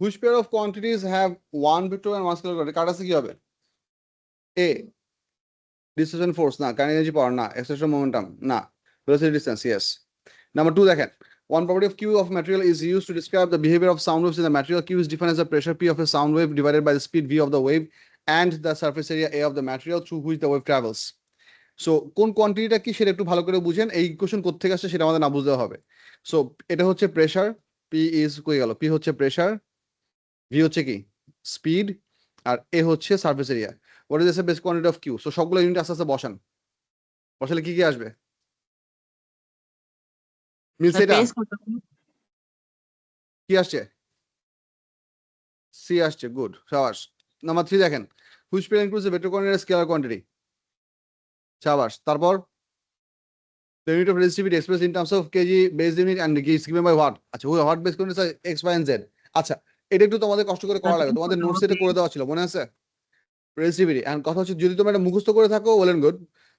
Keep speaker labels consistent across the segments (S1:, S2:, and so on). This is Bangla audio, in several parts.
S1: Which pair of quantities have one vector and one scalar quantity? কার আছে কি হবে? A, displacement force না, kinetic energy power না, acceleration momentum না, velocity distance yes. Number 2 দেখেন, one property of Q of material is used to describe the behavior of sound waves in the material. Q is defined as the pressure P of a sound wave divided by the speed V of the wave and the surface area A of the material through which the wave travels. So কোন কোয়ান্টিটিটা কি সেটা একটু ভালো করে বুঝেন। এই ইকুয়েশন কোত্থেকে আসছে সেটা আমাদের না বুঝতে হবে। সো এটা হচ্ছে প্রেসার, পি ইজ কই গেল, পি হচ্ছে প্রেসার, ভি হচ্ছে কি স্পিড, আর এ হচ্ছে surface area. What is the base quantity of Q? So সবগুলো ইউনিট আস্তে আস্তে বসান, বসালে কি কি আসবে? মিলছে এটা?
S2: বেস কত?
S1: কি আসছে? সি আসছে, গুড, সাবাস। নাম্বার 3 দেখেন, which pair includes the vector coordinate scalar quantity? সাবাস। তারপর the unit of resistivity expressed in terms of kg base unit and is given by what? আচ্ছা, what base coordinates are x y and z। আচ্ছা, এটা একটু তোমাদের কষ্ট করে করা লাগে, তোমাদের নোটস এটা করে দেওয়া ছিল, মনে আছে? রেসিপিটি এন্ড কথা হচ্ছে, যদি তোমরা এটা মুখস্থ করে থাকো ওয়েল এন্ড গুড,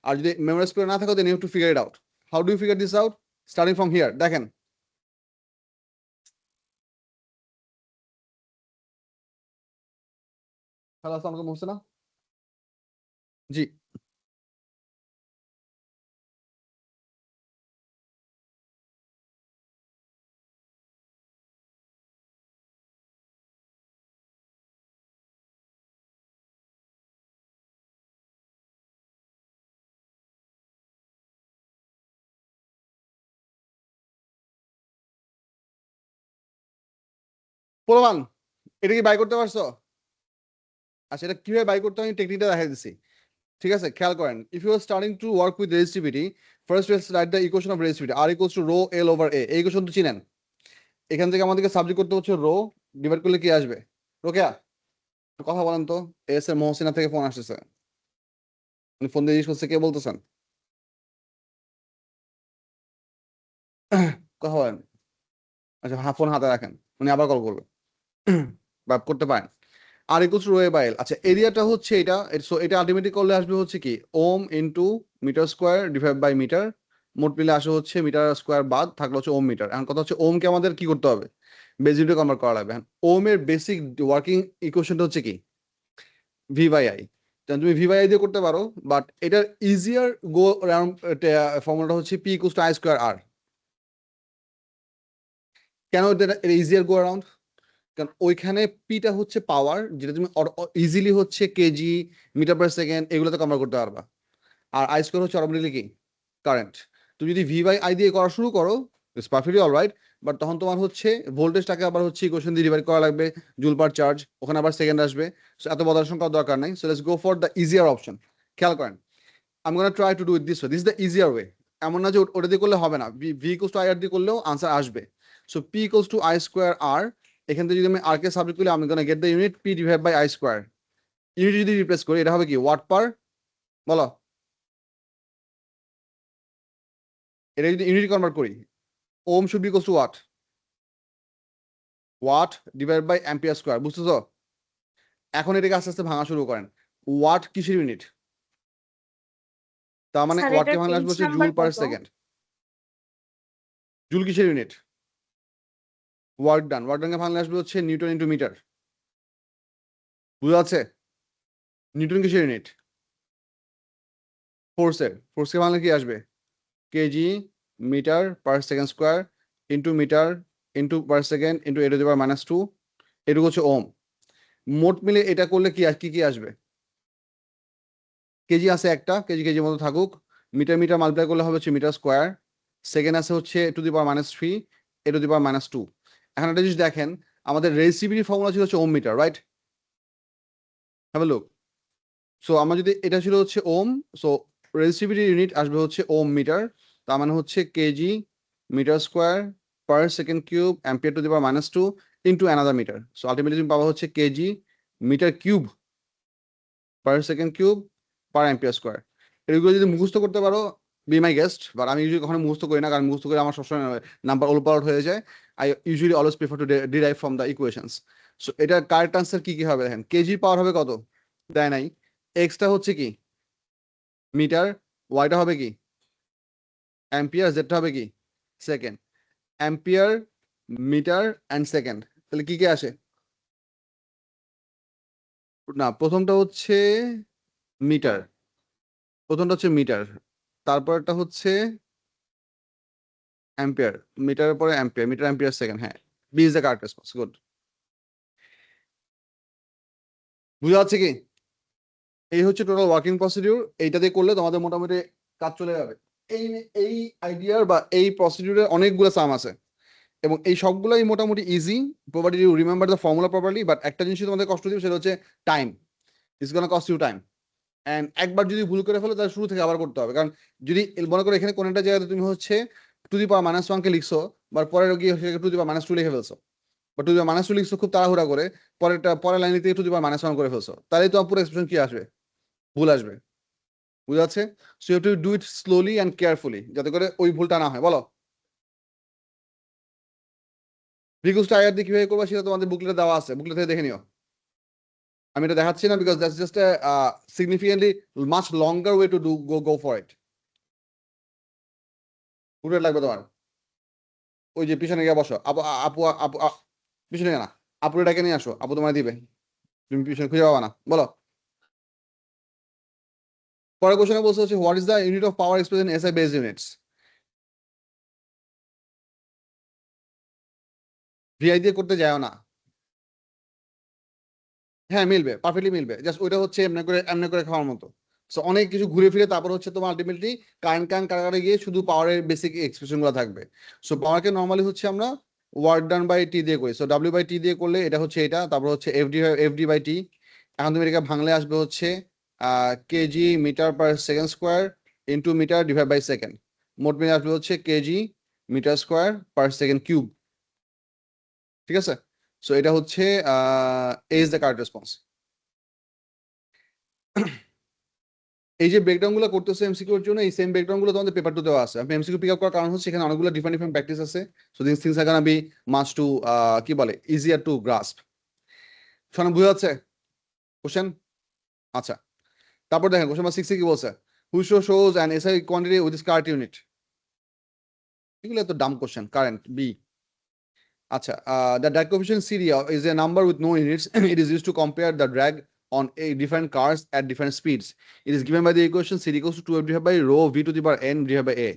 S1: আর যদি মেমোরাইজ করে না থাকো then you have to figure it out. How do you figure this out? Starting from here. দেখেন, হ্যালো, আসসালামু আলাইকুম মোহসেনা জি। পোলাপান, এটা কি বাই করতে পারছো? আচ্ছা, এটা কিভাবে বাই করতে হয় আমি টেকনিকটা দেখাই দিচ্ছি, ঠিক আছে? খেয়াল করেন, if you are starting to work with resistivity, first will write the equation of resistivity, R equals to rho L over A. এই ইকুয়েশন তো চিনেন। এখান থেকে আমাদেরকে সাবজেক্ট করতে হচ্ছে রো, ডিভাইড করলে কি আসবে? রোকেয়া একটু কথা বলেন তো, এস এর মোহসিনা থেকে ফোন আসতেছে, উনি ফোন দিয়ে জিজ্ঞেস করছে কে বলতেছেন, কথা বলেন। আচ্ছা, হ্যাঁ, ফোন হাতে রাখেন, উনি আবার কল করবে বা করতে পারেন। R equals to rho A by L. আচ্ছা, এরিয়াটা হচ্ছে এটা, সো এটা আলটিমেটলি করলে আসবে হচ্ছে কি ohm into metre square divide by metre. মোট মিলে আসে হচ্ছে মিটার স্কোয়ার বাদ থাকলে হচ্ছে ওম মিটার। এখন কথা হচ্ছে ওমকে আমাদের কি করতে হবে? বেস ইউনিটে কনভার্ট করা লাগবে। ওম এর বেসিক ওয়ার্কিং ইকুয়েশনটা হচ্ছে কি ভি বাই আই। তুমি ভি বাই আই দিয়ে করতে পারো, বাট এটার ইজিয়ার গো অ্যারাউন্ড ফর্মুলাটা হচ্ছে P equals to I square R. কেন এটা ইজিয়ার গো অ্যারাউন্ড? কারণ ওইখানে পিটা হচ্ছে পাওয়ার, যেটা তুমি ইজিলি হচ্ছে কেজি, মিটার পার সেকেন্ড এগুলোতে কনভার্ট করতে পারবা। আর আই স্কোয়ার হচ্ছে অটোমেটিকলি কি কারেন্ট। তুমি যদি ভি বাই আই দিয়ে করা শুরু করো, ইটস পারফেক্টলি অলরাইট, বাট তখন তোমার হচ্ছে ভোল্টেজটাকে আবার হচ্ছে ইকুয়েশন দিয়ে ডিভাইড করা লাগবে, জুল পার চার্জ, ওখানে আবার সেকেন্ড আসবে। সো এত বদার সংখ্যার দরকার নাই। So let's go for the easier option. খেয়াল করেন, I am gonna try to do it this way, this is the easier way. এমন না যে ওটা দিয়ে করলে হবে না, V equals to I R দিয়ে করলেও আনসার আসবে। So P equals to I square R, এখান থেকে যদি আমি আর কে সাবজেক্ট করি, আমি gonna get the unit P divide by I square. Unit যদি রিপ্লেস করি, এটা হবে কি ওয়াট পার, বলো। এটা যদি ইউনিট কনভার্ট করি, ohm should be equals to watt, watt divide by ampere square, বুঝতেছো? এখন এটাকে আস্তে আস্তে ভাঙা শুরু করেন। ওয়াট কিসের ইউনিট? তার মানে
S2: স্যার
S1: ওয়াটকে
S2: এটার
S1: ভাঙলে
S2: পেজ
S1: আসবে হচ্ছে
S2: নাম্বার
S1: জুল পার
S2: কত?
S1: সেকেন্ড। জুল কিসের ইউনিট? ওয়ার্ক ডান, ওয়ার্ক ডানকে ভাঙলে আসবে হচ্ছে নিউটন ইন্টু মিটার। বুঝা যাচ্ছে? নিউটন কিসের ইউনিট? ফোর্সের। ফোর্সকে ভাঙলে কি আসবে? Kg metre per second square into metre into per second into a to the power minus 2। এটুকু হচ্ছে ওম। মোট মিলে এটা করলে কি কি কি আসবে? কেজি আছে একটা, কেজি কেজির মতো থাকুক। মিটার মিটার মাল্টিপ্লাই করলে হবে হচ্ছে মিটার স্কোয়ার। সেকেন্ড আছে হচ্ছে two the power minus 3, A to the power minus 2। এখন একটা জিনিস দেখেন, আমাদের রেসিপির ফর্মুলা ছিল হচ্ছে ohm metre, right? Have look. So আমার যদি এটা ছিল হচ্ছে ওম, সো রেসিপির ইউনিট আসবে হচ্ছে ওম মিটার। তার মানে হচ্ছে kg metre square per second cube ampere to the power minus 2 into another metre. So ultimately তুমি পাবা হচ্ছে kg metre cube per second cube per ampere square. এগুলো যদি মুখস্থ করতে পারো, বি মাই গেস্ট, বাট আমি ইউজুয়ালি কখনো মুখস্থ করি না, কারণ মুখস্থ করে আমার সবসময় নাম্বার ওলটপালট হয়ে যায়। I usually always prefer to derive from the equations. So এটা কারেক্ট আনসার কি কি হবে দেখেন, কেজি পাওয়ার হবে কত দেয় নাই, এক্সটা হচ্ছে কি মিটার, ওয়াইটা হবে কি অ্যাম্পিয়ার, জেডটা হবে কি second. Ampere, metre and second, তাহলে কি আসে? না, প্রথমটা হচ্ছে মিটার, মিটার, তারপরটা হচ্ছে অ্যাম্পিয়ার, মিটারের পরে অ্যাম্পিয়ার, মিটার অ্যাম্পিয়ার সেকেন্ড, হ্যাঁ, b is the correct response, good. বুঝা যাচ্ছে কি? এই হচ্ছে টোটাল ওয়ার্কিং প্রসিডিউর, এইটা দিয়ে করলে তোমাদের মোটামুটি কাজ চলে যাবে। এই এই আইডিয়ার বা এই প্রসিডিউরের অনেকগুলো সাম আছে এবং এই সবগুলাই মোটামুটি easy, provided you remember the formula properly. But একটা জিনিস তোমাদের কষ্ট দিবে, সেটা হচ্ছে time. It's gonna cost you time. And একবার যদি ভুল করে ফেলো তাহলে শুরু থেকে আবার করতে হবে, কারণ যদি মনে করো এখানে কোনো একটা জায়গাতে তুমি হচ্ছে টু দি পাওয়ার মাইনাস ওয়ানকে লিখছো, বা পরের গিয়ে to the power minus two লিখে ফেলছো, বা to the power minus two লিখছো খুব তাড়াহুড়া করে, পরের লাইন থেকে to the power minus one করে ফেলছো, তাহলে তোমার পুরো এক্সপ্রেশন কি আসবে? ভুল আসবে। বুঝা যাচ্ছে? So you have to do it slowly and carefully, যাতে করে ওই ভুলটা না হয়। বলো রিকোয়েস্ট আয়ার দিয়ে কিভাবে করবো সেটা তোমাদের বুকলেটে দেওয়া আছে, বুকলেট থেকে দেখে নিও। আমি এটা দেখাচ্ছি না, because that's just a significantly much longer way to do go for it. Booklet লাগবে তোমার, ওই যে পিছনে গিয়ে বসো, আপু আপু আপু পিছনে না, আপুরে ডাকে নিয়ে আসো, আপু তোমার দিবে, তুমি পিছনে খুঁজে পাবা না। বলো পরের কোশ্চেনে বলছে হচ্ছে what is the unit of power express in SI base units. VI দিয়ে করতে যাও না। হ্যাঁ মিলবে, পারফেক্টলি মিলবে, জাস্ট ওইটা হচ্ছে এমনি করে খাওয়ার মতো। সো অনেক কিছু ঘুরে ফিরে তারপর হচ্ছে তোমার আলটিমেটলি কারেন্ট গিয়ে শুধু পাওয়ারের বেসিক এক্সপ্রেশন গুলো থাকবে। সো পাওয়ারকে নর্মালি হচ্ছে আমরা ওয়ার্ক ডান বাই টি দিয়ে করি। সো ডাব্লিউ বাই টি দিয়ে করলে এটা হচ্ছে এটা, তারপর হচ্ছে এফডি বাই টি। এখন তুমি এটাকে ভাঙলে আসবে হচ্ছে kg metre per second square into metre divide by second. মোট মিলে আসবে হচ্ছে kg metre square per second cube. ঠিক আছে? সো এটা হচ্ছে a is the correct response. এই যে ব্রেকডাউন গুলো করতেছে এমসিকিউ এর জন্য, এই সেম ব্রেকডাউন গুলো তোমাদের পেপার টু দেওয়া আছে। আমি এমসিকিউ পিক আপ করার কারণ হচ্ছে এখানে অনেকগুলো ডিফারেন্ট ডিফারেন্ট প্র্যাকটিস আছে। So this things are gonna be much to কি বলে ইজিয়ার টু গ্রাস্প। শোনা বুঝা যাচ্ছে কোশ্চেন? আচ্ছা, তারপর দেখেন কোশ্চেন নাম্বার 6 কি বলছে, who shows an SI quantity with current unit. এগুলো তো ডাম কোশ্চেন। Current b. আচ্ছা, the drag coefficient CD is a number with no units. It is used to compare the drag on a different cars at different speeds. It is given by the equation CD equals to 2f divided by rho v to the power n divided by a,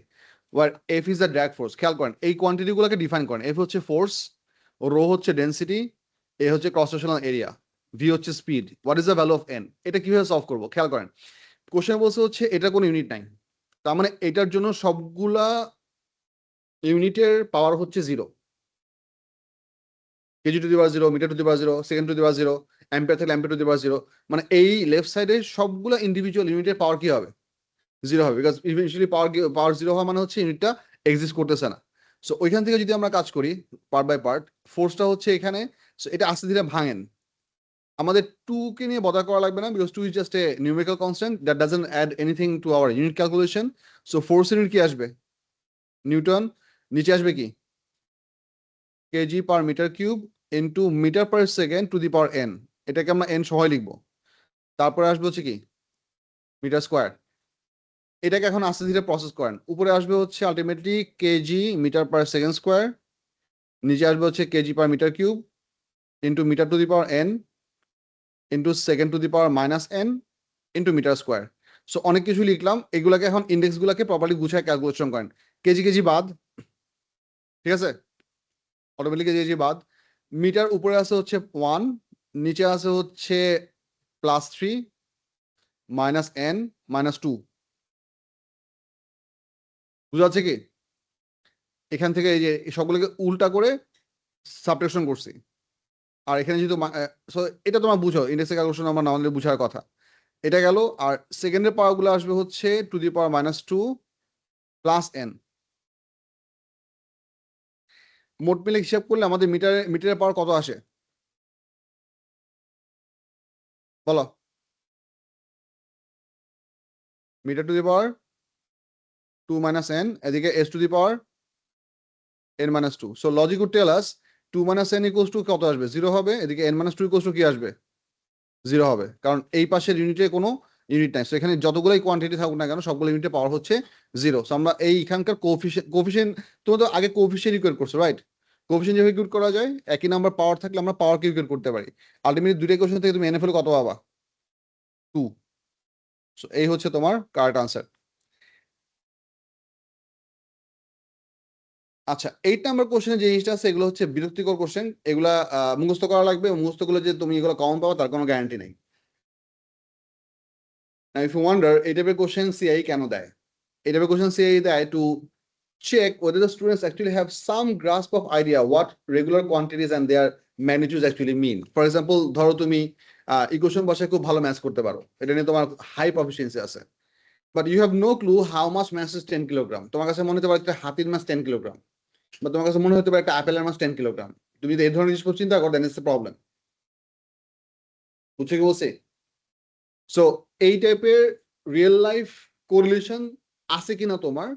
S1: where f is the drag force. খেয়াল করেন এই কোয়ান্টিটি গুলোকে ডিফাইন করেন। f হচ্ছে ফোর্স, রো হচ্ছে ডেন্সিটি, a হচ্ছে ক্রস সেকশনাল এরিয়া, v হচ্ছে speed. What is the value of n? এটা কিভাবে সলভ করবো খেয়াল করেন। কোশ্চেন বলছে হচ্ছে এটা কোনো ইউনিট নাই, তার মানে এটার জন্য সবগুলা ইউনিটের পাওয়ার হচ্ছে zero. K G to the power zero, metre to the power zero, second to the power zero, ampere থাকলে ampere to the power zero. মানে এই লেফট সাইডে সবগুলো ইন্ডিভিজুয়াল ইউনিটের পাওয়ার কি হবে? জিরো হবে, বিকজ ইভেন্চুয়ালি পাওয়ার জিরো হওয়া মানে হচ্ছে ইউনিটটা এক্সিস্ট করতেছে না। সো ওইখান থেকে যদি আমরা কাজ করি পার্ট বাই পার্ট, ফোর্সটা হচ্ছে এখানে, সো এটা আস্তে ধীরে ভাঙেন। আমাদের টু কে নিয়ে বদা করা লাগবে না, because two is just a numerical constant that doesn't add anything to our unit calculation. So force unit কি আসবে? নিউটন। নিচে আসবে কি? Kg per metre cube into metre per second to the power n. এটাকে আমরা এন সহ লিখবো। তারপরে আসবে হচ্ছে কি? Metre square. এটাকে এখন আস্তে ধীরে প্রসেস করেন। উপরে আসবে হচ্ছে ultimately kg metre per second square, নিচে আসবে হচ্ছে KG per metre cube into metre to the power n into second to the power minus n into metre square. So অনেক কিছু লিখলাম, এগুলাকে এখন ইন্ডেক্স গুলাকে প্রপারলি গুছায় ক্যালকুলেশন করেন। কেজি কেজি বাদ, ঠিক আছে, অটোমেটিক কেজি কেজি বাদ। মিটার উপরে আছে হচ্ছে 1, নিচে আছে হচ্ছে +3 মাইনাস এন মাইনাস 2। বুঝা যাচ্ছে কি? এখান থেকে এই যে সবগুলোকে উল্টা করে সাবট্রাকশন করছি। আর এখানে যেহেতু সো এটা তোমার বুঝো, ইন্ডেক্সের ক্যালকুলেশন আমার আমাদের বুঝার কথা। এটা গেল। আর সেকেন্ডের পাওয়ার গুলো আসবে হচ্ছে two the power -2 plus N. মোট মিলে হিসাব করলে আমাদের মিটারের পাওয়ার কত আসে বলো? Metre to the power 2 minus N, এদিকে S to the power n-2। So logic would tell us 2 minus N equals to কত আসবে? 0 হবে। এদিকে n-2 ইকুয়ালস টু কি আসবে? 0 হবে, কারণ এই পাশের ইউনিটে কোনো ইউনিট নাই। সো এখানে যতগুলোই কোয়ান্টিটি থাকুক না কেন সবগুলো ইউনিটের পাওয়ার হচ্ছে 0। সো আমরা এইখানকার কোফিশিয়েন্ট তোমরা তো আগে কোফিশিয়েন্ট ইকুয়েট করছো, রাইট? কোএফিসিয়েন্ট যেভাবে কিউট করা যায়, একই নাম্বার পাওয়ার থাকলে আমরা পাওয়ার কিউট করতে পারি। আলটিমেটলি দুইটা কোশ্চেন থেকে তুমি এনএফএল কত পাবা? 2। সো এই হচ্ছে তোমার কারেক্ট আনসার। আচ্ছা, 8 নাম্বার কোশ্চেনের যে জিনিসটা আছে এগুলো হচ্ছে বিরক্তিকর কোশ্চেন, এগুলা মুখস্থ করা লাগবে, মুখস্থ করলে যে তুমি এগুলো কমন পাবো তার কোনো গ্যারান্টি নেই। Now if you wonder এই টাইপের কোশ্চেন সিআই কেন দেয়, এই টাইপের কোশ্চেন সিআই দেয় two check whether the students actually have some grasp of idea what regular quantities and their magnitudes actually mean. For example, ধরো তুমি ইকুয়েশন বসে খুব ভালো ম্যাথস করতে পারো, এটা নিয়ে তোমার হাই প্রফিসিয়েন্সি আছে, but you have no clue how much math is 10 kilogram. তোমার কাছে মনে হতে পারে একটা হাতির মাছ 10 কিলোগ্রাম, বা তোমার কাছে মনে হতে পারে একটা আপেলের মাছ 10 কিলোগ্রাম। তুমি যদি এই ধরনের জিনিস চিন্তা করো দেন ইটস এ প্রবলেম। বুঝছো কি বলছি? সো এই টাইপের রিয়েল লাইফ কোরিলেশন আছে কিনা তোমার,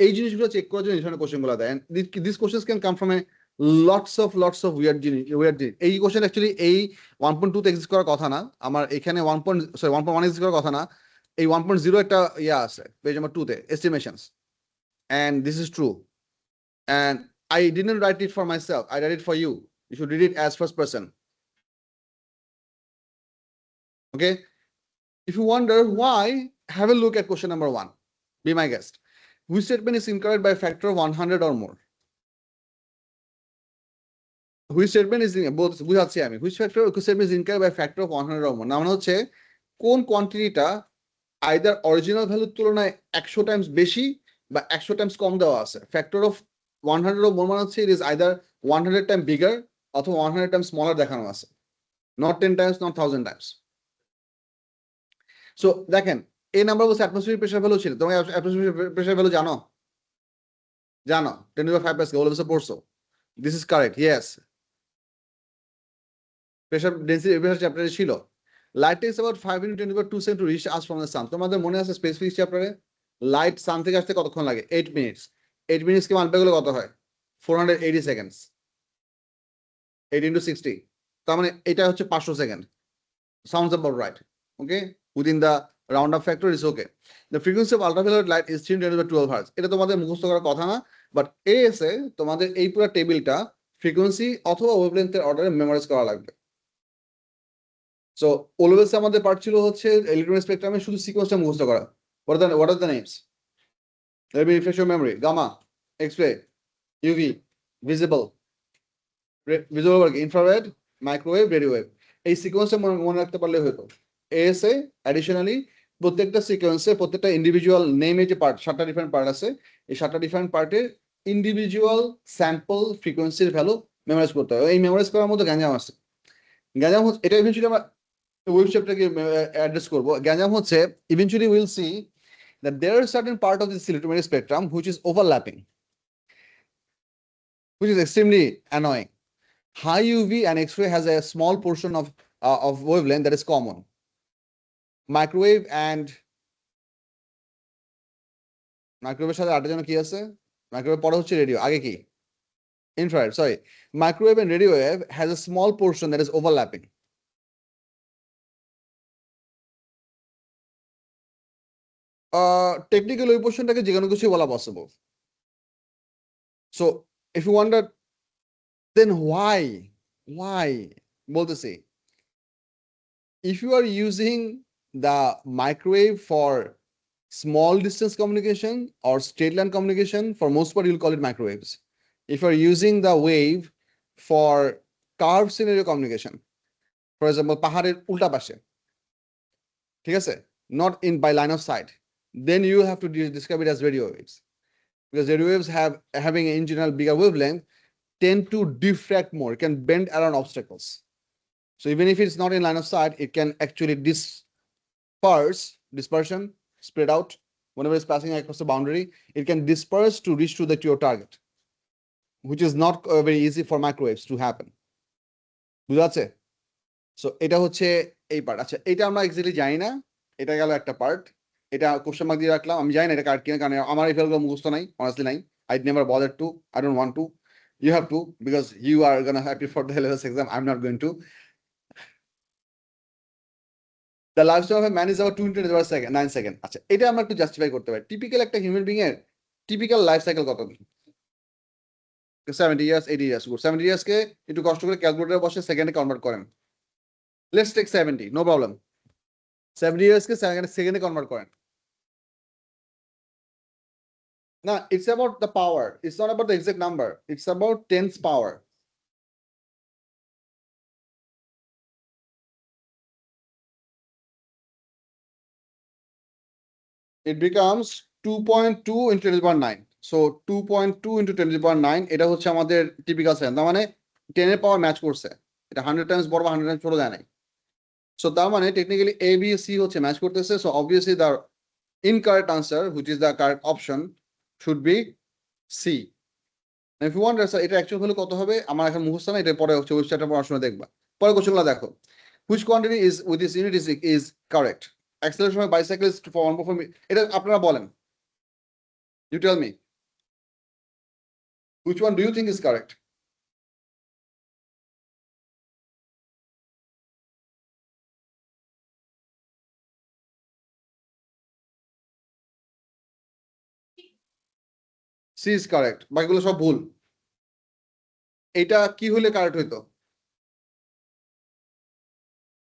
S1: এই জিনিসগুলো চেক করার জন্য এই ধরনের কোশ্চেনগুলো দেয়। This question can come from a lots of weird জিনিস। এই কোশ্চেন অ্যাকচুয়ালি এই 1.2 তে এক্সিস্ট করার কথা না, আমার এখানে 1.1 এক্সিস্ট করার কথা না, এই 1.0 একটা ইয়া আছে পেজ নাম্বার 2 তে estimations, and this is true, and I didn't write it for myself, I write it for you. You should read it as first person. Okay? If you wonder why, have a look at question number 1. Be my guest. Which statement is incorrect by a factor of 100 or more? Which statement is both বুঝাচ্ছি আমি, which statement is incorrect by a factor of 100 or more? না মানে হচ্ছে কোন কোয়ান্টিটিটা আইদার অরিজিনাল ভ্যালুর তুলনায় 100 টাইমস বেশি বা 100 টাইমস কম দেওয়া আছে। ফ্যাক্টর অফ 100 or more মানে হচ্ছে it is either 100 time bigger অথবা 100 টাইমস স্মলার দেখানো আছে, not 10 Times, not 1000 Times. So দেখেন এই নাম্বার বলছে অ্যাটমসফিয়ারিক প্রেসার ভ্যালু ছিল, তোমরা অ্যাটমসফিয়ারিক প্রেসার ভ্যালু জানো? জানো 10 to the 5 পাস্কেল, ওগুলো পড়ছো। This is correct, yes. Pressure density pressure চ্যাপ্টারে ছিল। Light tax about 5 into 10 to the 2 second to reach us from the sun. তোমাদের মনে আছে স্পেস ফিজিক্স চ্যাপ্টারে লাইট সান থেকে আসতে কতক্ষণ লাগে? 8 মিনিটস। 8 মিনিটস কে মাল্টিপ্লাই করলে কত হয়? 480 সেকেন্ডস। 8 into 60, তার মানে এটা হচ্ছে 500 second. Sounds about right. Okay, within the round up factor is okay. The frequency of ultraviolet light is 3 10 to the 12 hertz. এটা তোমাদের মুখস্থ করার কথা না, বাট এএসএ তোমাদের এই পুরো টেবিলটা ফ্রিকোয়েন্সি অথবা ওয়েভলেন্থের অর্ডারে মেমোরাইজ করা লাগবে। সো অলওয়েজ আমাদের পার্ট ছিল হচ্ছে ইলেকট্রন স্পেকট্রামে শুধু সিকোয়েন্সটা মুখস্থ করা। what are the names? Let me refresh your memory. Gamma, X-ray, UV, visible, infrared, microwave, radio wave. এই সিকোয়েন্সটা মনে রাখতে পারলে হতো। এএসএ অ্যাডিশনালি প্রত্যেকটা সিকোয়েন্সে প্রত্যেকটা ইন্ডিভিজুয়াল নেমে যে পার্ট 7টা ডিফারেন্ট পার্ট আছে, এই 7টা ডিফারেন্ট পার্টের ইন্ডিভিজুয়াল স্যাম্পল ফ্রিকোয়েন্সির ভ্যালু মেমোরাইজ করতে হবে। এই মেমোরাইজ করার মধ্যে গ্যাঞ্জাম আছে। গ্যাঞ্জাম হচ্ছে এটা ইভেন্চুয়ালি আমরা ওয়েব চ্যাপ্টারকে অ্যাড্রেস করব। গ্যাঞ্জাম হচ্ছে eventually we'll see that there are certain part of this electromagnetic spectrum which is overlapping, which is extremely annoying. High UV and X-ray has a small portion of wavelength that is common. Microwave and মাইক্রোওয়েভের সাথে আরেকটা যেন কি আছে? মাইক্রোওয়েভ পরে হচ্ছে রেডিও, আগে কি? Infrared, sorry. Microwave and radio wave has a small portion that is overlapping. Technical ওই পোর্শনটাকে যে কোনো কিছু বলা possible. So if you wonder then why বলতেছি, if you are using the microwave for small distance communication or straight line communication, for most part you'll call it microwaves. If you're using the wave for curved scenario communication, for example পাহাড়ের উল্টা পাশে, ঠিক আছে, not in by line of sight, then you have to describe it as radio waves, because radio waves having in general bigger wavelength tend to diffract more, it can bend around obstacles. So even if it's not in line of sight, it can actually dispersion, spread out. Whenever it's passing across the boundary, it can disperse to reach to your target, which is not very easy for microwaves to happen. বুঝা আছে? সো এটা হচ্ছে এই পার্ট। আচ্ছা, এটা আমরা এক্স্যাক্টলি জানি না, এটা গেল একটা পার্ট, এটা কোশ্চেন মার্ক দিয়ে রাখলাম। আমি জানি না এটা কার্ড কিনা, কারণ আমার এই ফেলগুলো মুখস্থ নাই, অনেস্টলি নাই। I never bother to, I don't want to. You have to, because you are gonna happy for the LS exam. I'm not going to. The lifespan of a man is about 209 seconds. আচ্ছা, এটা আমরা একটু জাস্টিফাই করতে পারি। টিপিক্যাল একটা হিউম্যান বিং এর টিপিক্যাল লাইফ সাইকেল কত? 70 years, 80 years. 70 years কে একটু কষ্ট করে ক্যালকুলেটরে বসে সেকেন্ডে কনভার্ট করেন। Let's take 70, no problem. 70 years কে সেকেন্ডে কনভার্ট করেন। না, it's about the power. It's not about the exact number. It's about tens power. It becomes 2.2 into 10 to the power 9. So 2.2 into 10 to the power 9, এটা হচ্ছে আমাদের টিপিক্যাল সাইন। তার মানে 10 এর পাওয়ার ম্যাচ করছে। এটা 100 টাইমস বড় বা 100 টাইমস ছোট দেয় নাই। সো তার মানে টেকনিক্যালি এ বি সি হচ্ছে ম্যাচ করতেছে। So obviously the incorrect answer, which is the correct option, should be C. If you want, এটা অ্যাকচুয়াল হলে কত হবে আমার এখন মুখস্থ না, এটা পরে হচ্ছে ওয়েবসাইটে পড়াশোনা দেখবা। পরে কোশ্চেনগুলো দেখো। Which quantity is with this unit is correct? Acceleration of bicycle is for 1.4 meter. এটা আপনারা বলেন। You tell me. Which one do you think is correct? C is correct. বাকিগুলো সব ভুল। এটা কি হলে কারেক্ট হইতো?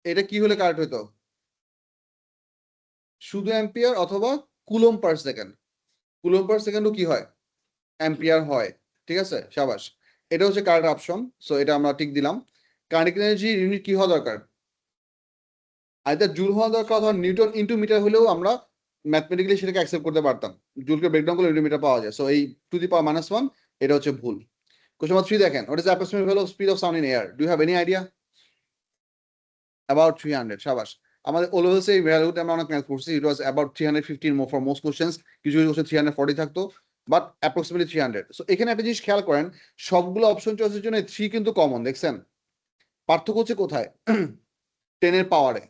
S1: এটা কি হলে কারেক্ট হইতো? শুধু অ্যাম্পিয়ার অথবা coulomb per second. Coulomb per সেকেন্ডও কি হয়? অ্যাম্পিয়ার হয়। ঠিক আছে, শাবাশ। এটা হচ্ছে কারেক্ট অপশন। সো এটা আমরা টিক দিলাম। কাইনেটিক এনার্জি ইউনিট কি হওয়া দরকার? আইদার জুল হওয়া দরকার অথবা নিউটন ইন্টু মিটার হলেও আমরা ম্যাথমেটিক্যালি সেটাকে অ্যাকসেপ্ট করতে পারতাম। জুলকে ব্রেকডাউন করলে ইন্টু মিটার পাওয়া যায়। সো এই টু দি পাওয়ার -1 এটা হচ্ছে ভুল। কোশ্চেন নাম্বার 3 দেখেন, what is the approximate value of speed of sound in air? Do you have any idea? About 300, শাবাশ। আমাদের অলওয়েজ এই ভ্যালুটা আমরা অনেক ম্যাথ করছি। It was about 315 more for most questions. কিছু কিছু কোশ্চেন 340 থাকতো, বাট অ্যাপ্রক্সিমেটলি 300। সো এখানে একটা জিনিস খেয়াল করেন, সবগুলো অপশন চয়েসের জন্য 3 কিন্তু কমন, দেখছেন? পার্থক্য হচ্ছে কোথায়? 10 এর পাওয়ারে।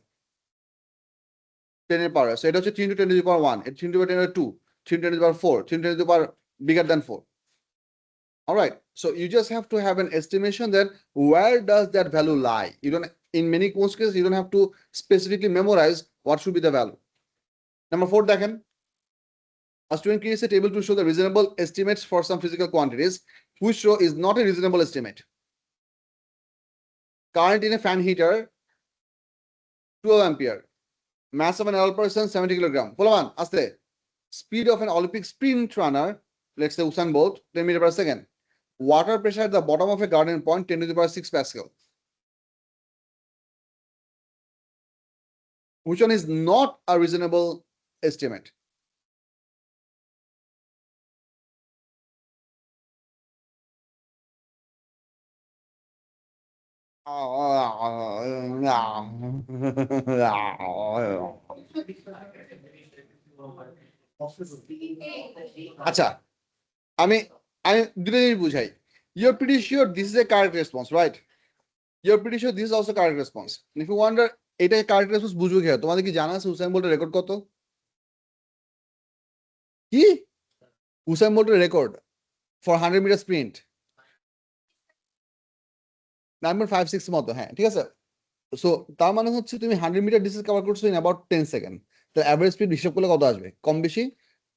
S1: 10 এর পাওয়ারে। সো এটা হচ্ছে 3 into 10 to the power 1, এটা 3 to the power 10 to the 2, 3 to 10 to the power 4, 3 to 10 to the power bigger than 4. All right, so you just have to have an estimation that where does that value lie. You don't, in many cases you don't have to specifically memorize what should be the value. Number 4 দেখেন, a student creates a table to show the reasonable estimates for some physical quantities which row is not a reasonable estimate. Current in a fan heater 12 ampere, mass of an adult person 70 kilogram. Polaman, aste. Speed of an Olympic sprint runner, let's say Usain Bolt, 10 meters per second. Water pressure at the bottom of a garden pond 10 to the power 6 Pascal. Which one is not a reasonable estimate? আচ্ছা, আমি আমি দুটো জিনিস বুঝাই। You're pretty sure this is a correct response, right? You're pretty sure this is also correct response. And if you wonder এটা correct response বুঝবে কি? তোমাদের কি জানা আছে উসাইন বোল্টের রেকর্ড কত? কি? উসাইন বোল্টের রেকর্ড for 100 meter sprint 9.56 মতো, হ্যাঁ ঠিক আছে। সো তার মানে হচ্ছে তুমি 100 মিটার ডিস্টেন্স কভার করছো ইন অ্যাবাউট 10 সেকেন্ড। তো অ্যাভারেজ স্পিড হিসাব করলে কত আসবে? কম বেশি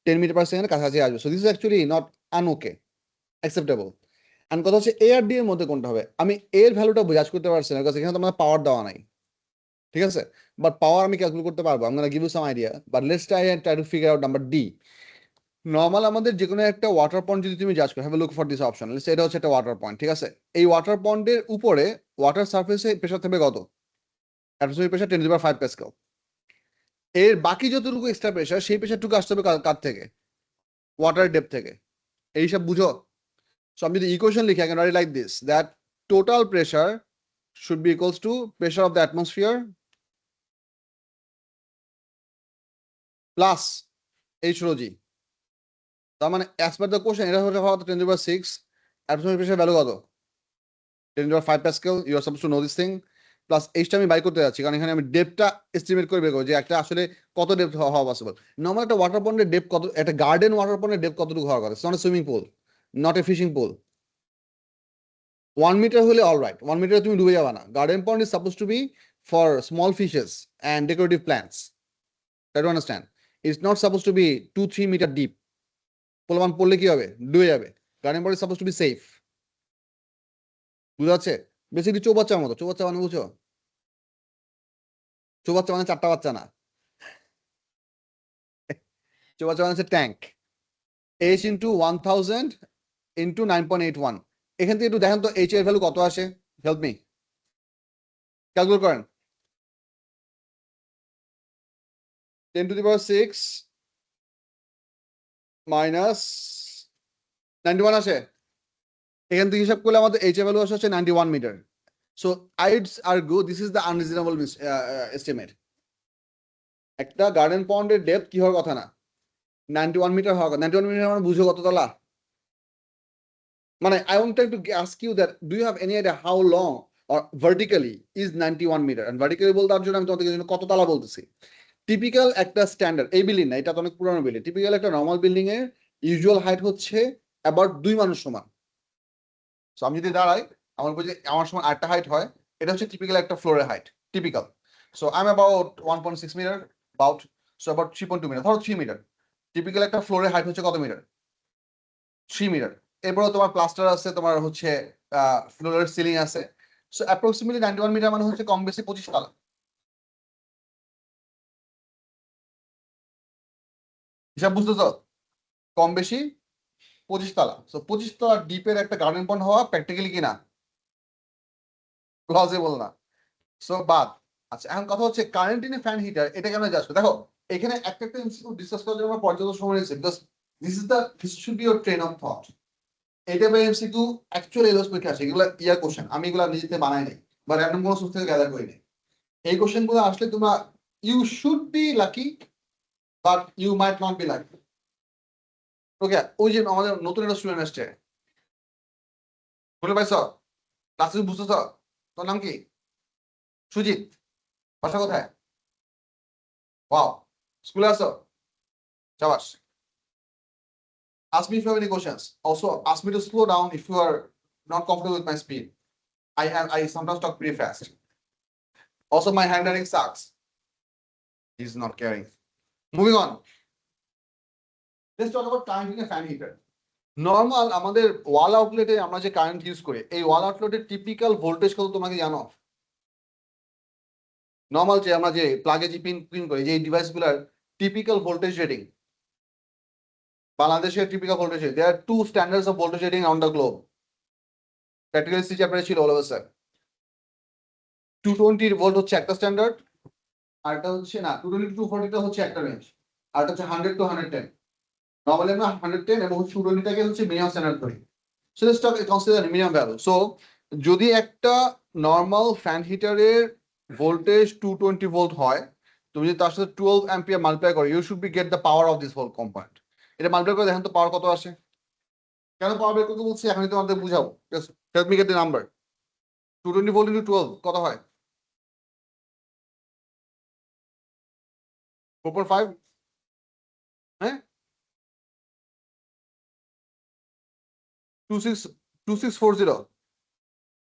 S1: 10 মিটার পার সেকেন্ডের কাছাকাছি আসবে। So this is actually not unokay, acceptable. And কথা হচ্ছে এ আর ডি এর মধ্যে কোনটা হবে? আমি এর ভ্যালুটা জাজ করতে পারছি না, বিকজ এখানে তো আমার পাওয়ার দেওয়া নাই, ঠিক আছে। বাট পাওয়ার আমি ক্যালকুলেট করতে পারবো। আমি give you some idea, but let's try to figure out number D. Normal আমাদের যে কোনো একটা ওয়াটার পয়েন্ট যদি তুমি জাজ করো, have a look for this option. এটা হচ্ছে একটা ওয়াটার পয়েন্ট, ঠিক আছে। এই ওয়াটার পয়েন্টের উপরে ওয়াটার সারফেসে প্রেসার থাকবে কত? Atmospheric pressure 10 to the power 5 Pascal. এর বাকি যতটুকু এক্সট্রা প্রেসার, সেই প্রেসারটুকু আসতে হবে কার থেকে? ওয়াটার ডেপথ থেকে। এই সব বুঝো। সো আমি যদি ইকুয়েশন লিখি, I can write like this, that total pressure should be equals to pressure of the atmosphere plus H rho g. তার মানে as per the question এটা হচ্ছে 10 to the power 6, atmospheric pressure value কত? 10 to the power 5 pascal. You are supposed to know this thing. Plus এইচটা আমি বাই করতে যাচ্ছি, কারণ এখানে আমি ডেপটা এস্টিমেট করে বের করবো যে একটা আসলে কত ডেপথ হওয়া পসিবল। নর্মাল একটা ওয়াটার পন্ডের ডেপ কত? একটা গার্ডেন ওয়াটার পন্ডের ডেপ কতটুকু হওয়ার কথা? Not a swimming pool, not a fishing pool. 1 metre হলে অল রাইট, 1 মিটারে তুমি ডুবে যাবে না। Garden pond is suppose to be for small fishes and decorative plants, that you understand. It's not suppose to be 2-3 metre deep. পোলমান পড়লে কি হবে? ডুবে যাবে। Garden pond is suppose to be safe. বুঝা যাচ্ছে? বেসিক্যালি চৌবাচ্চার মতো। চৌবাচ্চা মানে বুঝো? চৌবাচ্চা মানে ৪টা বাচ্চা না। চৌবাচ্চা মানে হচ্ছে ট্যাঙ্ক। H into 1000 into 9.81। এখান থেকে একটু দেখেন তো H এর ভ্যালু কত আসে? Help me. ক্যালকুলেট করেন। 10 টু দি পাওয়ার 6 মাইনাস 91 আসে। এখান থেকে হিসাব করলে আমাদের H এর ভ্যালু আসে হচ্ছে 91 metre. So I'd argue this is the unreasonable estimate. একটা গার্ডেন পন্ডের ডেপথ কি হওয়ার কথা না, 91 মিটার হওয়ার কথা। 91 মিটার মানে বুঝো কত তলা? মানে I want to ask you that do you have any idea how long or vertically is 91 meter? And vertically বলতে তার জন্য আমি তোমাদের জন্য কত তলা বলতেছি। টিপিক্যাল একটা স্ট্যান্ডার্ড এই বিল্ডিং না, এটা তো অনেক পুরানো বিল্ডিং। টিপিক্যাল একটা নর্মাল বিল্ডিং এর ইউজুয়াল হাইট হচ্ছে অ্যাবাউট 2 মানুষ সমান। সো আমি যদি দাঁড়াই, আমার বুঝে আমার সমান আরেকটা হাইট হয়, এটা হচ্ছে টিপিক্যাল একটা ফ্লোরের height, typical. So I am about 1.6 metre, about so about 3.2 metre, ধরো 3 মিটার। টিপিক্যাল একটা ফ্লোরের হাইট হচ্ছে কত মিটার? 3 মিটার। এরপরে তোমার প্লাস্টার আছে, তোমার হচ্ছে ফ্লোরের সিলিং আছে। সো অ্যাপ্রক্সিমেটলি 91 মিটার মানে হচ্ছে কম বেশি 25 তলা। হিসাব বুঝতেছো? কম বেশি 25 তলা। সো 25 তলা ডিপের একটা গার্ডেন পন্ড হওয়া প্র্যাকটিক্যালি কিনা প্লজিবল না। সো বাদ। আচ্ছা, এখন কথা হচ্ছে current in a fan heater, এটা কেন আসবে? দেখো এখানে একটা একটা ইনস্টিটিউট ডিসকাস করার জন্য আমার পর্যাপ্ত সময় রয়েছে, because this should be your train of thought. এটা বা এমসিকিউ অ্যাকচুয়ালি এলওস পরীক্ষা আসে, এগুলো ইয়ার কোশ্চেন, আমি এগুলো নিজেতে বানাই নাই বা র্যান্ডম কোনো সোর্স থেকে গ্যাদার করি নাই। এই কোশ্চেন গুলো আসলে তোমরা you should be lucky, but you might not be lucky. Okay, ওই যে আমাদের নতুন একটা স্টুডেন্ট আসছে, শুনে পাইছ? ক্লাসে বুঝতেছ? তোর নাম কি? সুজিত। বাসা কোথায়? ওয়াও, স্কুলে আসো? চাবাস। Ask me if you have any questions. Also, ask me to slow down if you are not comfortable with my speed. I sometimes talk pretty fast. Also, my handwriting sucks. He's not caring. Moving on. Let's talk about current in a fan heater. Normal আমাদের ওয়াল আউটলেটে আমরা যে কারেন্ট ইউজ করি, এই ওয়াল আউটলেটের টিপিক্যাল ভোল্টেজ কত তোমাকে জানো? নর্মাল যে আমরা যে প্লাগে যে পিন করি, যে ডিভাইসগুলোর টিপিক্যাল ভোল্টেজ রেটিং, বাংলাদেশের typical voltage rating, there two standards of voltage rating on the globe. Practical C চ্যাপ্টারে ছিল অলওয়েজ স্যার। 220 ভোল্ট হচ্ছে একটা স্ট্যান্ডার্ড, আর এটা হচ্ছে না 220 টু 240 টা হচ্ছে একটা রেঞ্জ, আর এটা হচ্ছে 100 টু 110। নর্মালি আমরা 110 এবং 220 টাকে হচ্ছে মিনিমাম স্ট্যান্ডার্ড করি। So let's talk consider minimum value. So যদি একটা নর্মাল ফ্যান হিটারের ভোল্টেজ 220 ভোল্ট হয়, তুমি যদি তার সাথে 12 অ্যাম্পিয়ার মাল্টিপ্লাই করো, you should be get the power of this whole component. এটা মাল্টিপ্লাই করে দেখেন তো পাওয়ার কত আসে। কেন পাওয়ার বের করতে বলছি এখনই তোমাদের বুঝাবো। Help me get the number. 220 volt into 12 কত হয়? 4.5। হ্যাঁ, 2640।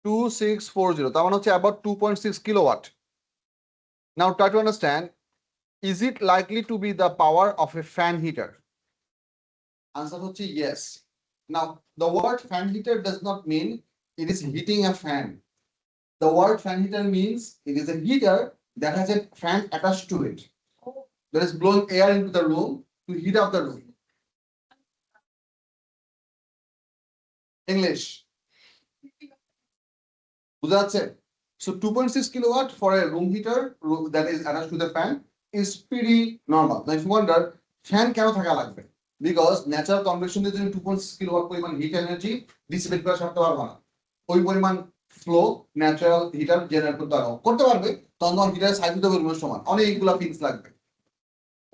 S1: 2640, তার মানে হচ্ছে about 2.6 kilowatt. Now try to understand, is it likely to be the power of a fan heater? Answer হচ্ছে yes. Now the word fan heater does not mean it is heating a fan. The word fan heater means it is a heater that has a fan attached to it, that is blowing air into the room to heat up the room. English বুঝা যাচ্ছে? So 2.6 kilowatt for a room heater that is attached to the fan is pretty normal. Now if you wonder fan কেন থাকা লাগবে, because natural convection এর জন্য 2.6 kilowatt পরিমাণ হিট এনার্জি ডিসিপেট করা করতে পারবে না। ওই পরিমাণ ফ্লো ন্যাচারাল হিটার জেনারেট করতে পারবে, তখন তোমার হিটারের সাইজ হতে পারবে সমান, অনেকগুলা ফিক্স লাগবে,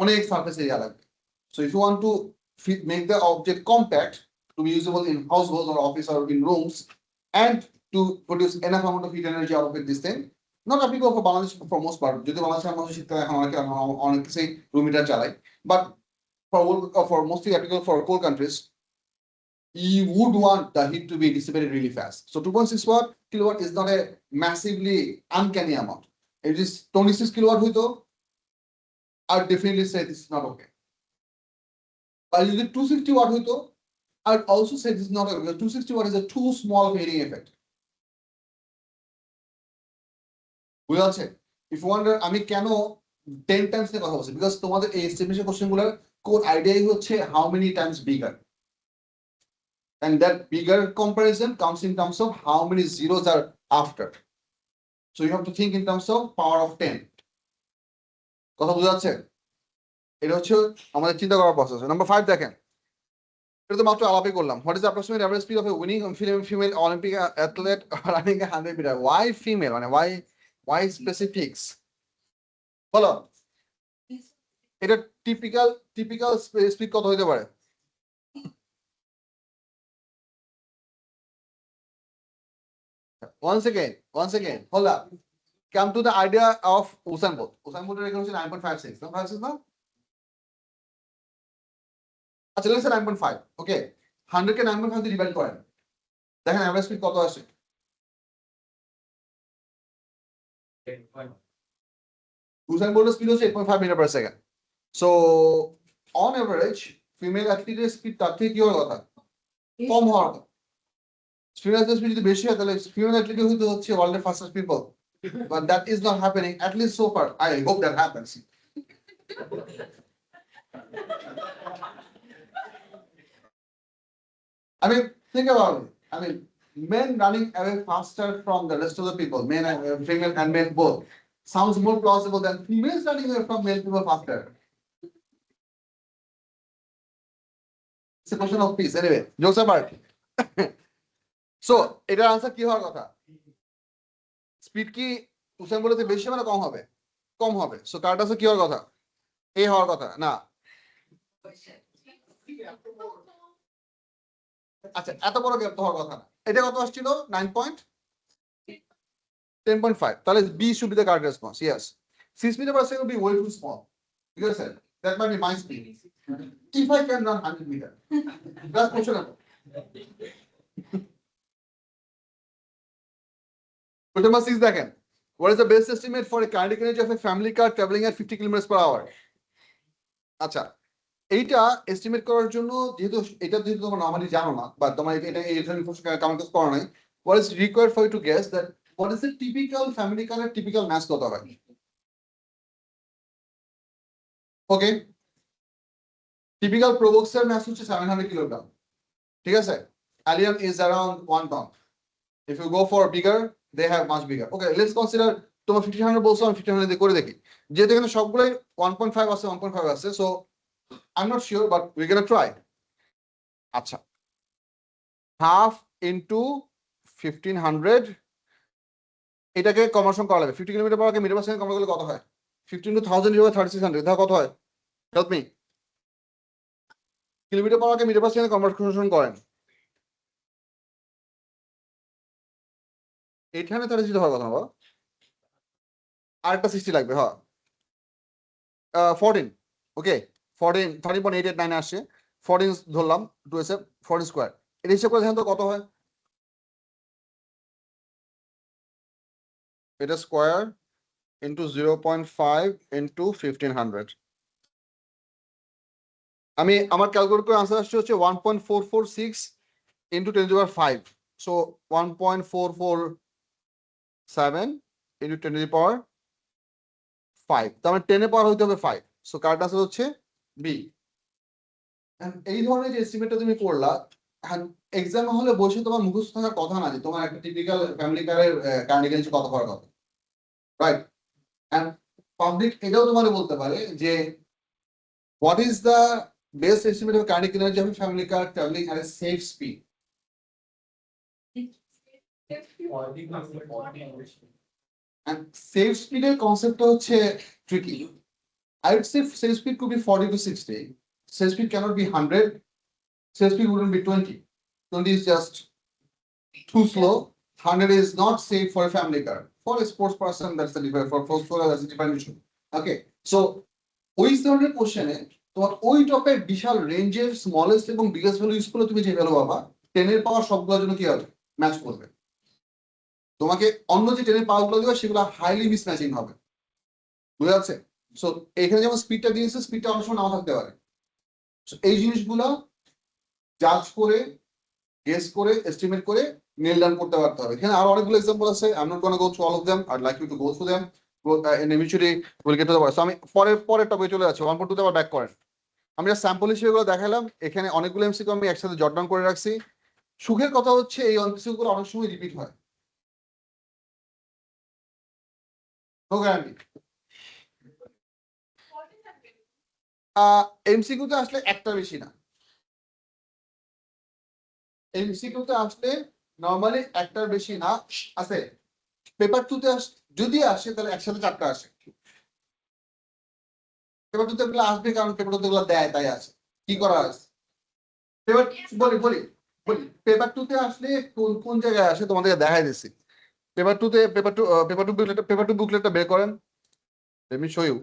S1: অনেক সারফেস এরিয়া লাগবে। So if you want to make the object compact to be usable in households or office or in rooms and to produce enough amount of heat energy out of it, this thing not applicable for Bangladesh for most part. যদি বাংলাদেশের মানুষ শীতকালে এখন অনেক কিছুই রুম হিটার চালায়, but for mostly applicable for cold countries, you would want the heat to be dissipated really fast. So 2.6 kilowatt is not a massively uncanny amount. If it is 26 kilowatt হইতো, I'd definitely say this is not okay. But যদি 260 watt হইতো, I'd also say this is not okay, because 260 watt is a too small of heating effect. বুঝা যাচ্ছে? ইফ ইউ ওয়ান্ডার আমি কেন 10 টাইমস এর কথা বলছি, বিকজ তোমাদের এই এস্টিমেশন কোশ্চেনগুলোর কোর আইডিয়াই হচ্ছে how many Times bigger, and that bigger comparison comes in terms of how many zeros are after. So you have to think in terms of power of 10. কথা বোঝা যাচ্ছে? এটা হচ্ছে আমাদের চিন্তা করার প্রসেস। নাম্বার 5 দেখেন, এটা তো মাত্র আলাপই করলাম। What is the approximate average speed of a winning female Olympic athlete running a 100 metre? Why female, মানে ওয়াই স্পেসিফিক্স বলো? এটা টিপিক্যাল স্পিড কত হইতে পারে? once again hold up, come to the idea of Usain Bolt. Usain Bolt এর হচ্ছে 9.56 9.56 না? আচ্ছা let's say 9.5, ওকে 100 কে 9.5 দিয়ে ডিভাইড করেন, দেখেন এভারেজ স্পিড কত আসে? Usain Bolt স্পিড হচ্ছে 8.5 metre per second. So on average female অ্যাথলিটের স্পিড তার থেকে কি হওয়ার কথা? কম হওয়ার কথা। ফিমেল অ্যাথলিটের স্পিড যদি বেশি হয় তাহলে ফিমেল অ্যাথলিট হচ্ছে ওয়ার্ল্ডের fastest people, but that is not happening, at least so far. I hope that happens. I mean, think about it. I mean, men running away faster from the rest of the people, men and female and men both, sounds more plausible than females running away from male people faster. It's a question of peace. Anyway, jokes apart. So, এটার আনসার কি হওয়ার কথা? স্পিড কি উসাইন বলতে বেশি হবে না কম হবে? কম হবে। সো কারটা কি হওয়ার কথা? এ হওয়ার কথা না। আচ্ছা এত বড় গ্যাপ তো হওয়ার কথা না। এটা কত আসছিল? 10.5, তাহলে B should be the correct response. Yes, 6 meter per second would be way too small, because that might be my speed if I can run 100 meter. That's questionable. Question number 6 দেখেন, what is the best estimate for a kinetic energy of a family car traveling at 50 kilometers per hour? আচ্ছা এইটা এস্টিমেট করার জন্য যেহেতু তোমরা নরমালি জানো না বা তোমার এটা এই ধরনের ইনফরমেশন কাউন্ট করা নাই, what is required for you to guess that what is the typical family car এর typical mass কত হয়? ওকে, টিপিক্যাল প্রোবক্সের mass হচ্ছে 700 কিলোগ্রাম, ঠিক আছে? Allium is around 1 ton. If you go for bigger, they have much bigger. Okay, let's consider তোমার 1500 বলছো, আমি 1500 দিয়ে করে দেখি, যেহেতু এখানে সবগুলোই 1.5 আছে 1.5 আছে, so I'm not sure but we're gonna try. আচ্ছা, half into 1500, এটাকে কনভার্সন করা লাগবে 50 kilometre per metre per second convert করলে কত হয়? 15 to 1000 ডিভাইড 3600, এটা কত হয়? Help me, kilometre per metre per second conversion করেন, এখানে 36 হওয়ার কথা বাবা, আরেকটা 60 লাগবে। হ্যাঁ 14, ওকে 14 13.889 আসছে, 14 ধরলাম 2 এসে 14 স্কয়ার, এটা হিসাব করে দেখেন তো কত হয়? এটা স্কয়ার ইনটু 0.5 ইনটু 1500, আমি আমার ক্যালকুলেট করে আনসার আসছে হচ্ছে 1.446 into 10 to the power 5, so 1.447 into 10 to the power 5, তার মানে 10 এর পাওয়ার হইতে হবে 5, সো কারেক্ট আনসার হচ্ছে বি। এই ধরনের যে এস্টিমেটটা তুমি করলা, এক্সাম হলে বসে তোমার মুখস্থ থাকার কথা না যে তোমার একটা টিপিক্যাল ফ্যামিলি কারের কারেন্ট এগেন্সি কত করার কথা, রাইট? এন্ড পাবলিক এটাও তোমাকে বলতে পারে যে what is the best estimate of kinetic energy of a family car traveling at a safe speed? And safe speed এর কনসেপ্টটা হচ্ছে tricky. I would say safe speed could be 40 to 60. Safe speed cannot be 100. Safe speed wouldn't be 20. 20 is just too slow. 100 is not safe for a family car. For a sports person, that's the different. For that's a different issue. Okay, so ওই ধরনের কোশ্চেনে তোমার ওই টপের বিশাল রেঞ্জের স্মলেস্ট এবং বিগেস্ট ভ্যালু ইউজ করলে তুমি যে ভ্যালু পাবা 10 এর পাওয়ার সবগুলোর জন্য কি হবে? ম্যাচ করবে। তোমাকে অন্য যে 10 এর পাওয়ার গুলো দিবে সেগুলো হাইলি মিসম্যাচিং হবে, বুঝা যাচ্ছে? সো এখানে যেমন স্পিডটা দিয়েছে, স্পিডটা অনেক সময় নাও থাকতে পারে। এই জিনিসগুলো জাজ করে, গেস করে, এস্টিমেট করে নেল ডাউন করতে পারতে হবে। এখানে আরো অনেকগুলো এক্সাম্পল আছে, I am not gonna go through all of them, I'd like you to go through them, and eventually will get to the point. So আমি পরের টপিকে চলে যাচ্ছি, 1.2 তে আবার ব্যাক করেন। আমি জাস্ট স্যাম্পল হিসেবে এগুলো দেখালাম, এখানে অনেকগুলো এমসিকিউ আমি একসাথে জট ডাউন করে রাখছি। সুখের কথা হচ্ছে এই এমসিকিউ গুলো অনেক সময় রিপিট হয়, নো গ্যারান্টি। এমসিকিউ তে আসলে একটা বেশি না, এমসিকিউ তে আসলে নরমালি একটার বেশি না আছে। পেপার টু তে যদি আসে তাহলে একসাথে চারটা আসে। পেপার টু তে এগুলো আসবে কারণ পেপার টু তে এগুলো দেয়, তাই আছে, কি করা আছে। পেপার বলি বলি বলি পেপার টু তে আসলে কোন কোন জায়গায় আসে তোমাদেরকে দেখাই দিচ্ছি। পেপার টু বুকলেটটা বের করেন, let me show you.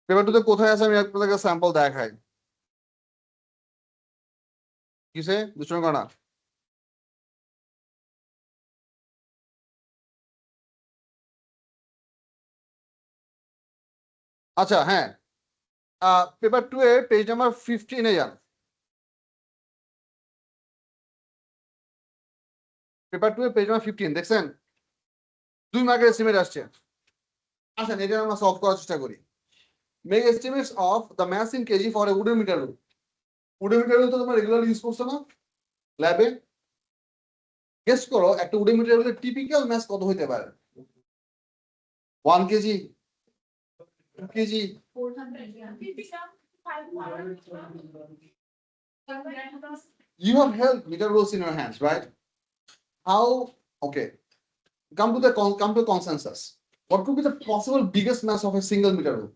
S1: Paper two তে কোথায় আছে আমি আপনাদেরকে স্যাম্পল দেখাই। কিসে দুষ্টুমি করা না। আচ্ছা হ্যাঁ, পেপার টু এর পেজ নাম্বার 15 যান। পেপার টু এর পেজ নাম্বার 15 দেখছেন, 2 মার্কের এস্টিমেট আসছে। আচ্ছা এটা আমরা সলভ করার চেষ্টা করি। Make estimates of the mass in KG for a wooden metre rule. Wooden metre rule তো তোমরা রেগুলার ইউজ করছো না ল্যাবে? গেস করো একটা উডেন মিটার রুলের টিপিক্যাল মাস কত হতে পারে? 1 KG, 2 KG? You have held meter rules in your hands, right? How? Okay. Come to consensus. What could be the possible biggest mass of a single meter rule?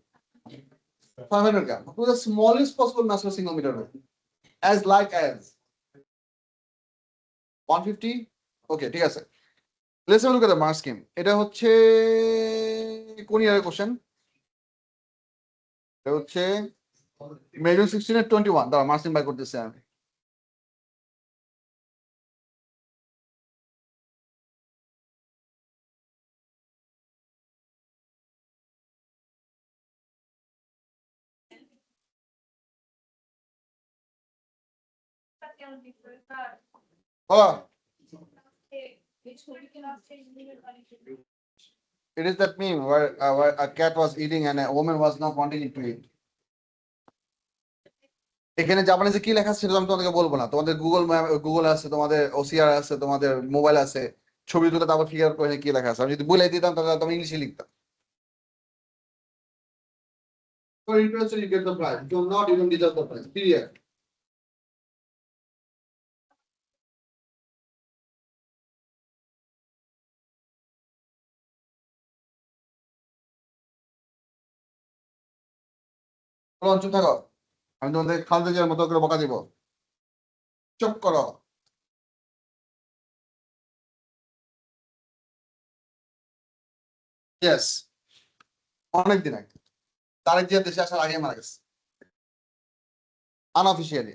S1: 500 gram. What was the smallest possible mass of a single meter rule? As light as 150? Okay, ঠিক আছে। Let's have a look at the mark scheme. এটা হচ্ছে কোন ইয়ারের কোশ্চেন? এটা হচ্ছে মেজর 16 এর 21। দাঁড়া মার্ক স্কিম বাই করতেছি আমি। Oh, it is that meme where a cat was eating and a woman was not wanting it to eat. এখানে জাপানিজে কি লেখা আছে সেটা আমি তোমাদেরকে বলবো না, তোমাদের গুগল আছে, তোমাদের ওসিআর আছে, তোমাদের মোবাইল আছে, ছবি তুলে তারপর ফিগার করে কি লেখা আছে। আমি যদি বলে দিতাম তাহলে তুমি ইংলিশে লিখতাম। You're interested, you get the prize. If you're not, you don't deserve the prize. Period. চুপ থাকো, আমি তোমাদের খালতে যাওয়ার মতো করে বকা দিব। চুপ করো। ইয়েস, অনেকদিন আগে, তারেক জিয়া দেশে আসার আগে মারা গেছে আনঅফিসিয়ালি।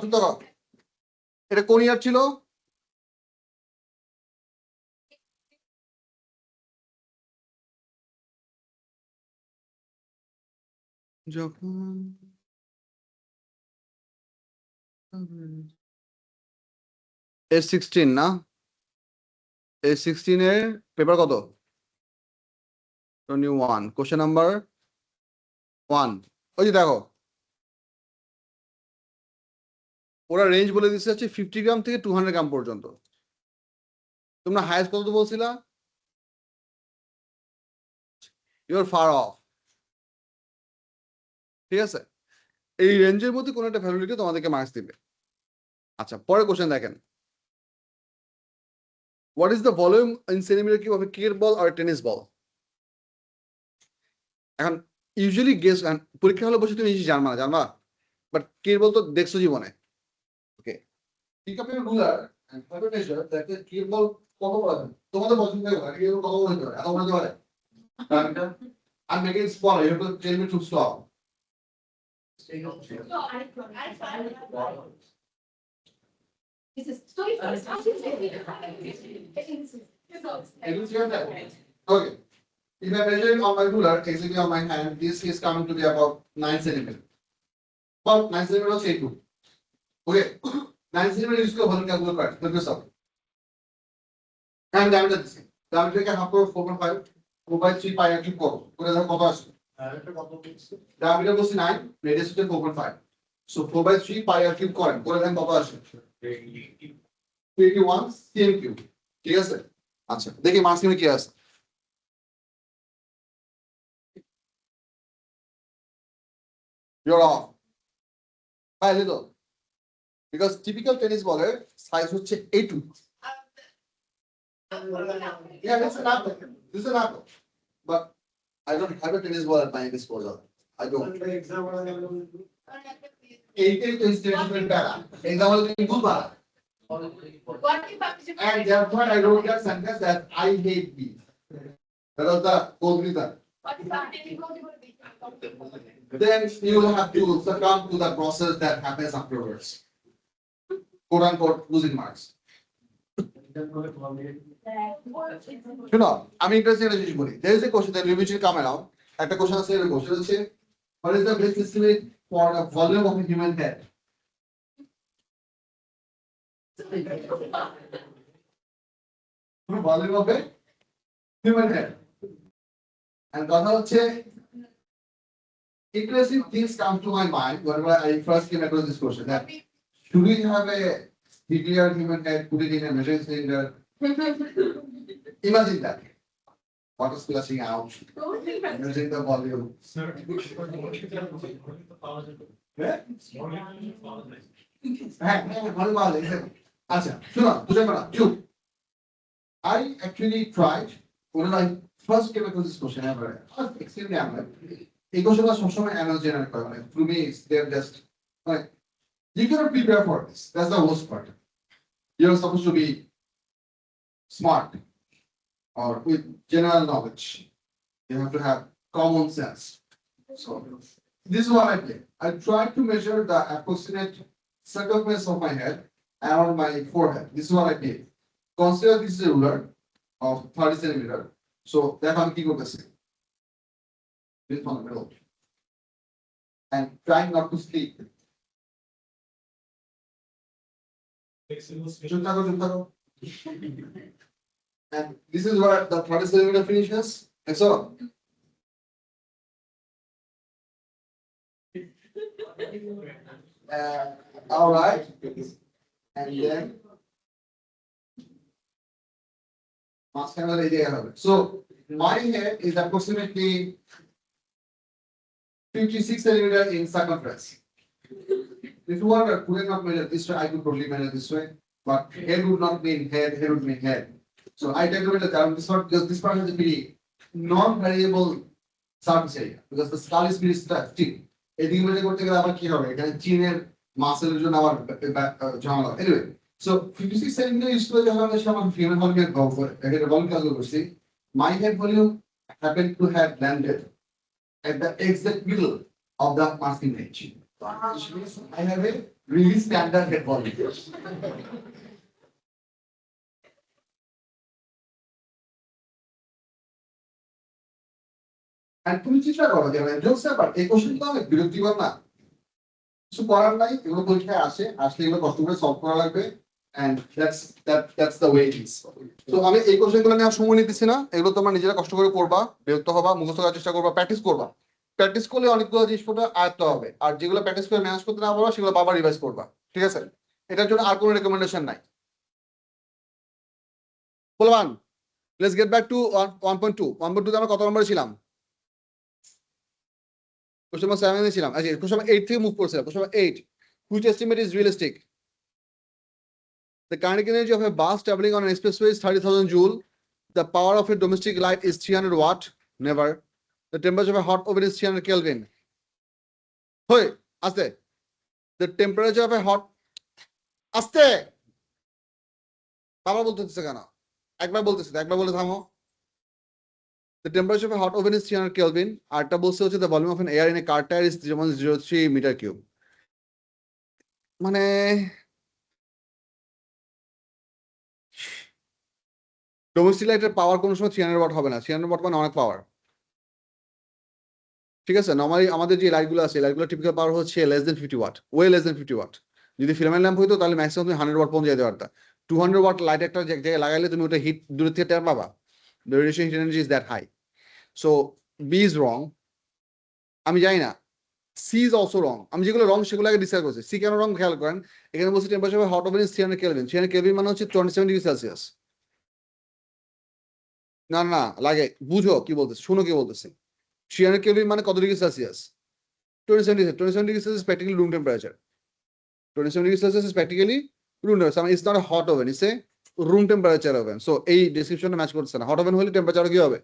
S1: চুপ থাকো। এটা কোন ইয়ার ছিল? যখন A16 না, A16 এর পেপার কত? 21, কোশ্চেন নাম্বার 1। ওই যে দেখো ওরা রেঞ্জ বলে দিচ্ছে হচ্ছে 50 গ্রাম থেকে 200 গ্রাম পর্যন্ত। তোমরা হাইয়েস্ট কত বলছিলা? Your far off. ঠিক আছে, এই রেঞ্জের মধ্যে কোনো একটা ভ্যালু লিখে তোমাদেরকে মার্কস দিবে। আচ্ছা পরের কোশ্চেন দেখেন, what is the volume in centimetre cube of a cricket ball আর টেনিস বল? এখন ইউজুয়ালি গেস পরীক্ষা হলে বসে তুমি জিনিস জানবা বাট কি বলতো দেখছো জীবনে okay pick up your ruler and have a measure that কি বল কত বড় তোমাদের পছন্দ হয় কি কত বড় হতে পারে এত বড় হতে পারে I'm making it smaller. You have to tell me to stop. This is story first. Okay. If I measure it on my ruler, exactly on my hand, this is coming to be about 9 centimeters. About 9 centimeters, say 2. Okay. 9 centimeters is going to calculate. Let me stop. And diameter is the same. Diameter can have 4.5. 4/3 pi actually 4. What is the cost? Diameter was 9, radius is 4.5. So 4/3 pi cube করেন করে দেন কত আসে 21 cm cube ঠিক আছে আচ্ছা দেখি মাসিমে কি আছে you're off by little because typical tennis baller size হচ্ছে 8. Yeah, this is an apple but I don't have a tennis ball at my disposal. I don't. 8 is different para. Example in Gulbara. And therefore I wrote that sentence that I hate beef. That was the old reason. Then you will have to succumb to the process that happens afterwards. Quote unquote losing marks. শুনো আমি ইন্টারেস্টিং একটা জিনিস বলি there is a question that will come around একটা কোশ্চেন আছে এর কোশ্চেন হচ্ছে what is the best estimate for the volume of a human head volume of a human head and কথা হচ্ছে interesting things come to my mind whenever I first came across this question that should we have a bigger human head put it in a measuring cylinder. Imagine that. Water splashing out, using the volume. I actually tried when I first came across this question ever. I was extremely angry. এই কোশ্চেনটা সবসময় এনার্জি জেনারেট করে মানে to me they're just like you cannot prepare for this. That's the worst part. You're supposed to be smart or with general knowledge. You have to have common sense. So this is what I did. I tried to measure the approximate circumference of my head around my forehead. This is what I did. Consider this is a ruler of 30 centimeters. So that I'm keep the same. This on the middle. And trying not to sleep. And this is where the 30 centimeter finishes. And so all right. And then so my head is approximately 56 centimeter in circumference. If you want to could not measure this way, I could probably measure this way, but head would not mean head, head would mean head. So I take away the term this part because this part is a pretty non-variable surface area because the skull is pretty stiff. এদিকে মেজর করতে গেলে আবার কি হবে এখানে চিনের মাসেলের জন্য আবার ঝামেলা anyway so 56 centimeter ইউজ করে যখন আমরা আমার ফিমেল ভলিউম এর ভলিউম ক্যালকুলেট করছি my head volume happened to have landed at the exact middle of the masking range. Which means I have a really standard head volume. And তুমি চিন্তা করো যে জোকস ব্যাপার এই কোশ্চেন তো অনেক বিরক্তিকর না কিছু করার নাই এগুলো পরীক্ষায় আসলে এগুলো কষ্ট করে সলভ করা লাগবে and that's the way it is. So আমি এই কোশ্চেনগুলো নিয়ে সময় নিতেছি না এগুলো তোমরা নিজেরা কষ্ট করে করবা বিরক্ত হবা মুখস্থ করার চেষ্টা করবা প্র্যাকটিস করবা প্র্যাকটিস করলে অনেকগুলো জিনিসপত্র আয়ত্ত হবে আর যেগুলো প্র্যাকটিস করে ম্যানেজ করতে না পারবা সেগুলো বাবা রিভাইজ করবা ঠিক আছে এটার জন্য আর কোনো রেকমেন্ডেশন নাই বলবান let's get back to 1.2 1.2 তে আমরা কত নম্বরে ছিলাম question number 7 এ ছিলাম আচ্ছা question number 8 থেকে মুভ করছিলাম question number 8 which estimate is realistic the kinetic energy of a bus traveling on an expressway is 30,000 joule the power of a domestic light is 300 watt never The temperature of a hot oven is 300 Kelvin. Hoy, aste. The temperature of a hot aste. বাবা বলতেছে কেন? একবার বলতেছে, একবার বলে থামো। The temperature of a hot oven is 300 Kelvin. আরটা বলছে হচ্ছে the volume of an air in a car tire is 0.03 meter cube. মানে ডোমেস্টিক লাইটের পাওয়ার কোনো সময় 300 ওয়াট হবে না। 300 ওয়াট মানে অনেক পাওয়ার। ঠিক আছে, নরমালি আমাদের যে লাইটগুলো আছে, লাইটগুলো টিপিক্যাল পাওয়ার হচ্ছে less than 50 watt, way less than 50 watt. যদি ফিলামেন্ট ল্যাম্প হইতো তাহলে ম্যাক্সিমাম তুমি 100 ওয়াট পর্যন্ত যেতে পারতা। 200 ওয়াট লাইট একটা জায়গায় লাগাইলে তুমি ওটা হিট দূরের থেকে টের পাবা। The radiation heat energy is that high. So B is wrong. আমি জানি না। C is also wrong. আমি যেগুলো রং সেগুলো আগে ডিসাইড করছি। C কেন রং খেয়াল করেন। এখানে বলছি temperature hot oven is 300 kelvin. 300 kelvin মানে হচ্ছে 27 ডিগ্রি সেলসিয়াস। না না লাগে, বুঝো কি বলতেছে, শুনো কি বলতেছে। 300 কেলভিন মানে কত degree Celsius? 27 degree Celsius is practically room temperature. 27 degree Celsius is practically room temperature. I mean, it's not a hot oven, it's a room temperature oven. So এই ডেসক্রিপশনটা ম্যাচ করছে না। হট ওভেন হলে টেম্পারেচার কি হবে?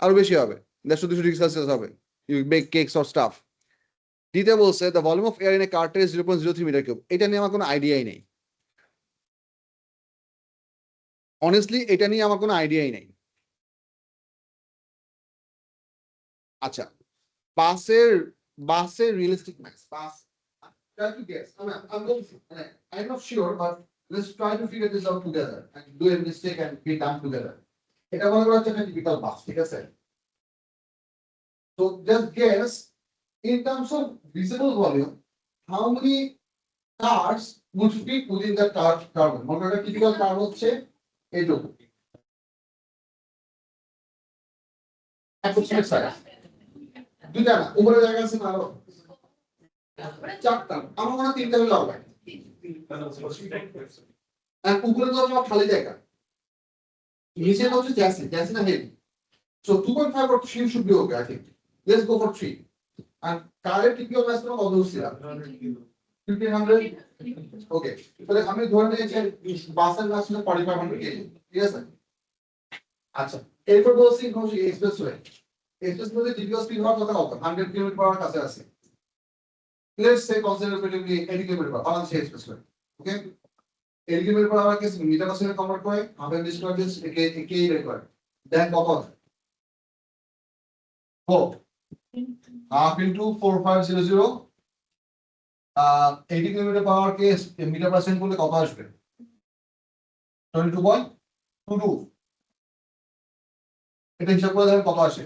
S1: আরো বেশি হবে, 150 ডিগ্রি সেলসিয়াস হবে। You bake cakes or stuff. দ্বিতীয় বলছে the volume of air in a car tyre is 0.03 metre cube. এটা নিয়ে আমার কোনো আইডিয়াই নেই, অনেস্টলি এটা নিয়ে আমার কোনো আইডিয়াই নেই। আচ্ছা, বাসের realistic max, bus try to guess. I'm going to, I'm not sure, but let's try to figure this out together and do a mistake and be done together. এটা মনে করা হচ্ছে একটা টিপিক্যাল বাস, ঠিক আছে? So just guess in terms of visible volume, how many cars would fit within that car carbon? মনে করা টিপিক্যাল কার হচ্ছে এইটুকু। approximate size দুইটা না, উপরে জায়গা আছে না আরো চারটা, আমার মনে হয় তিনটা হলে হবে। আর উপরে তো সব খালি জায়গা, নিচে তো হচ্ছে জ্যাসি না heavy. So 2.5 or 3 should be okay, I think. Let's go for 3. And কারের টিপিক্যাল মাস কত হচ্ছে? 1500. Okay. তাহলে আমি ধরে নিই যে বাসের মাস হলো 4500 কেজি, ঠিক আছে? আচ্ছা, এরপর বলছি হচ্ছে এক্সপ্রেসওয়ে। এক্সপ্রেসওয়ে টিপিক্যাল স্পিড হওয়ার কথা কত? 100 কিলোমিটার কাছে আছে। Let's say conservatively 80 kilometre Bangladesh expressway. Okay, 80 kilometre per hour কে মিটার পার সেকেন্ড কনভার্ট করে হাফ এন স্কয়ার দিস কে রেকর্ড দেন কত? 4 half into 4500 80 kilometre per hour কে মিটার পার সেকেন্ড করলে কত আসবে? 22.22। এটা হিসাব করে দেখেন কত আসে।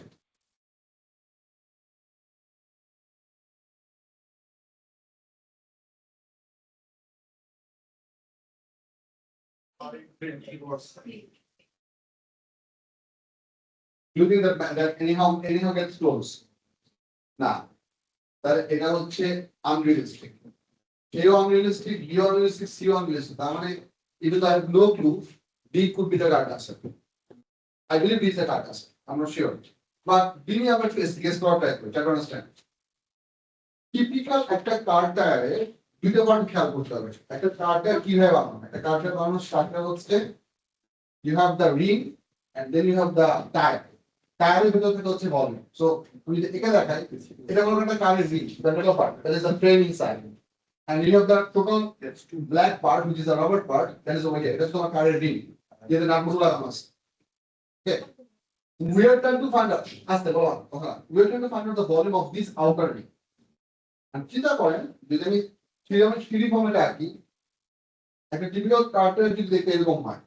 S1: You think that anyhow gets close? না, তাহলে এটা হচ্ছে আনরিয়েলিস্টিক। এও unrealistic, B unrealistic, C unrealistic. তার মানে even though I have no clue, D could be the right answer. I believe D is the right answer. I'm not sure. But give me a guess করার ট্রাই করি, try to understand. টিপিক্যাল একটা কার টায়ারে দুটো পয়েন্ট খেয়াল করতে হবে। একটা কার টায়ার কিভাবে বানানো? একটা কার টায়ার বানানোর স্ট্রাকচার হচ্ছে you have the ring and then you have the tire. টায়ারের ভিতর থেকে হচ্ছে ভলিউম। সো তুমি যদি একে দেখাই, এটা হলো একটা কারের রিং, দ্যাট হলো part, that is the frame inside. And you have the total black part, which is the rubber part, that is over here. That's the car ring. যেটা নাটগুলো লাগানো আছে। Okay. We are trying to find out. আস্তে বলো। Okay. We are trying to find out the volume of this outer ring. And চিন্তা করেন, যদি আমি থ্রি ফর্মুলা আঁকি, একটা টিপিক্যাল কার্টের যদি দেখতে এরকম হয়,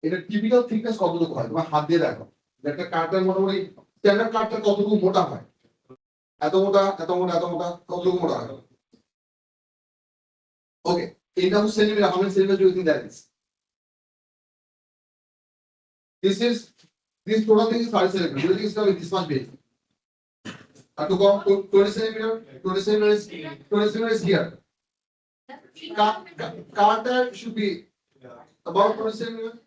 S1: এটা টিপিক্যাল থিকনেস কতটুকু হয়? তোমার হাত দিয়ে দেখো। একটা কার্টের মোটামুটি স্ট্যান্ডার্ড কার্টটা কতটুকু মোটা হয়? এত মোটা, এত মোটা, এত মোটা, কতটুকু মোটা হয়? Okay, in terms of centimeter, how many centimeters do you think that is? This total thing is 5 centimeters. Do you think it's going to be this much big? To go 20 centimeter, 20 centimeters, 20 centimeters here. Carter should be about 20 centimeters.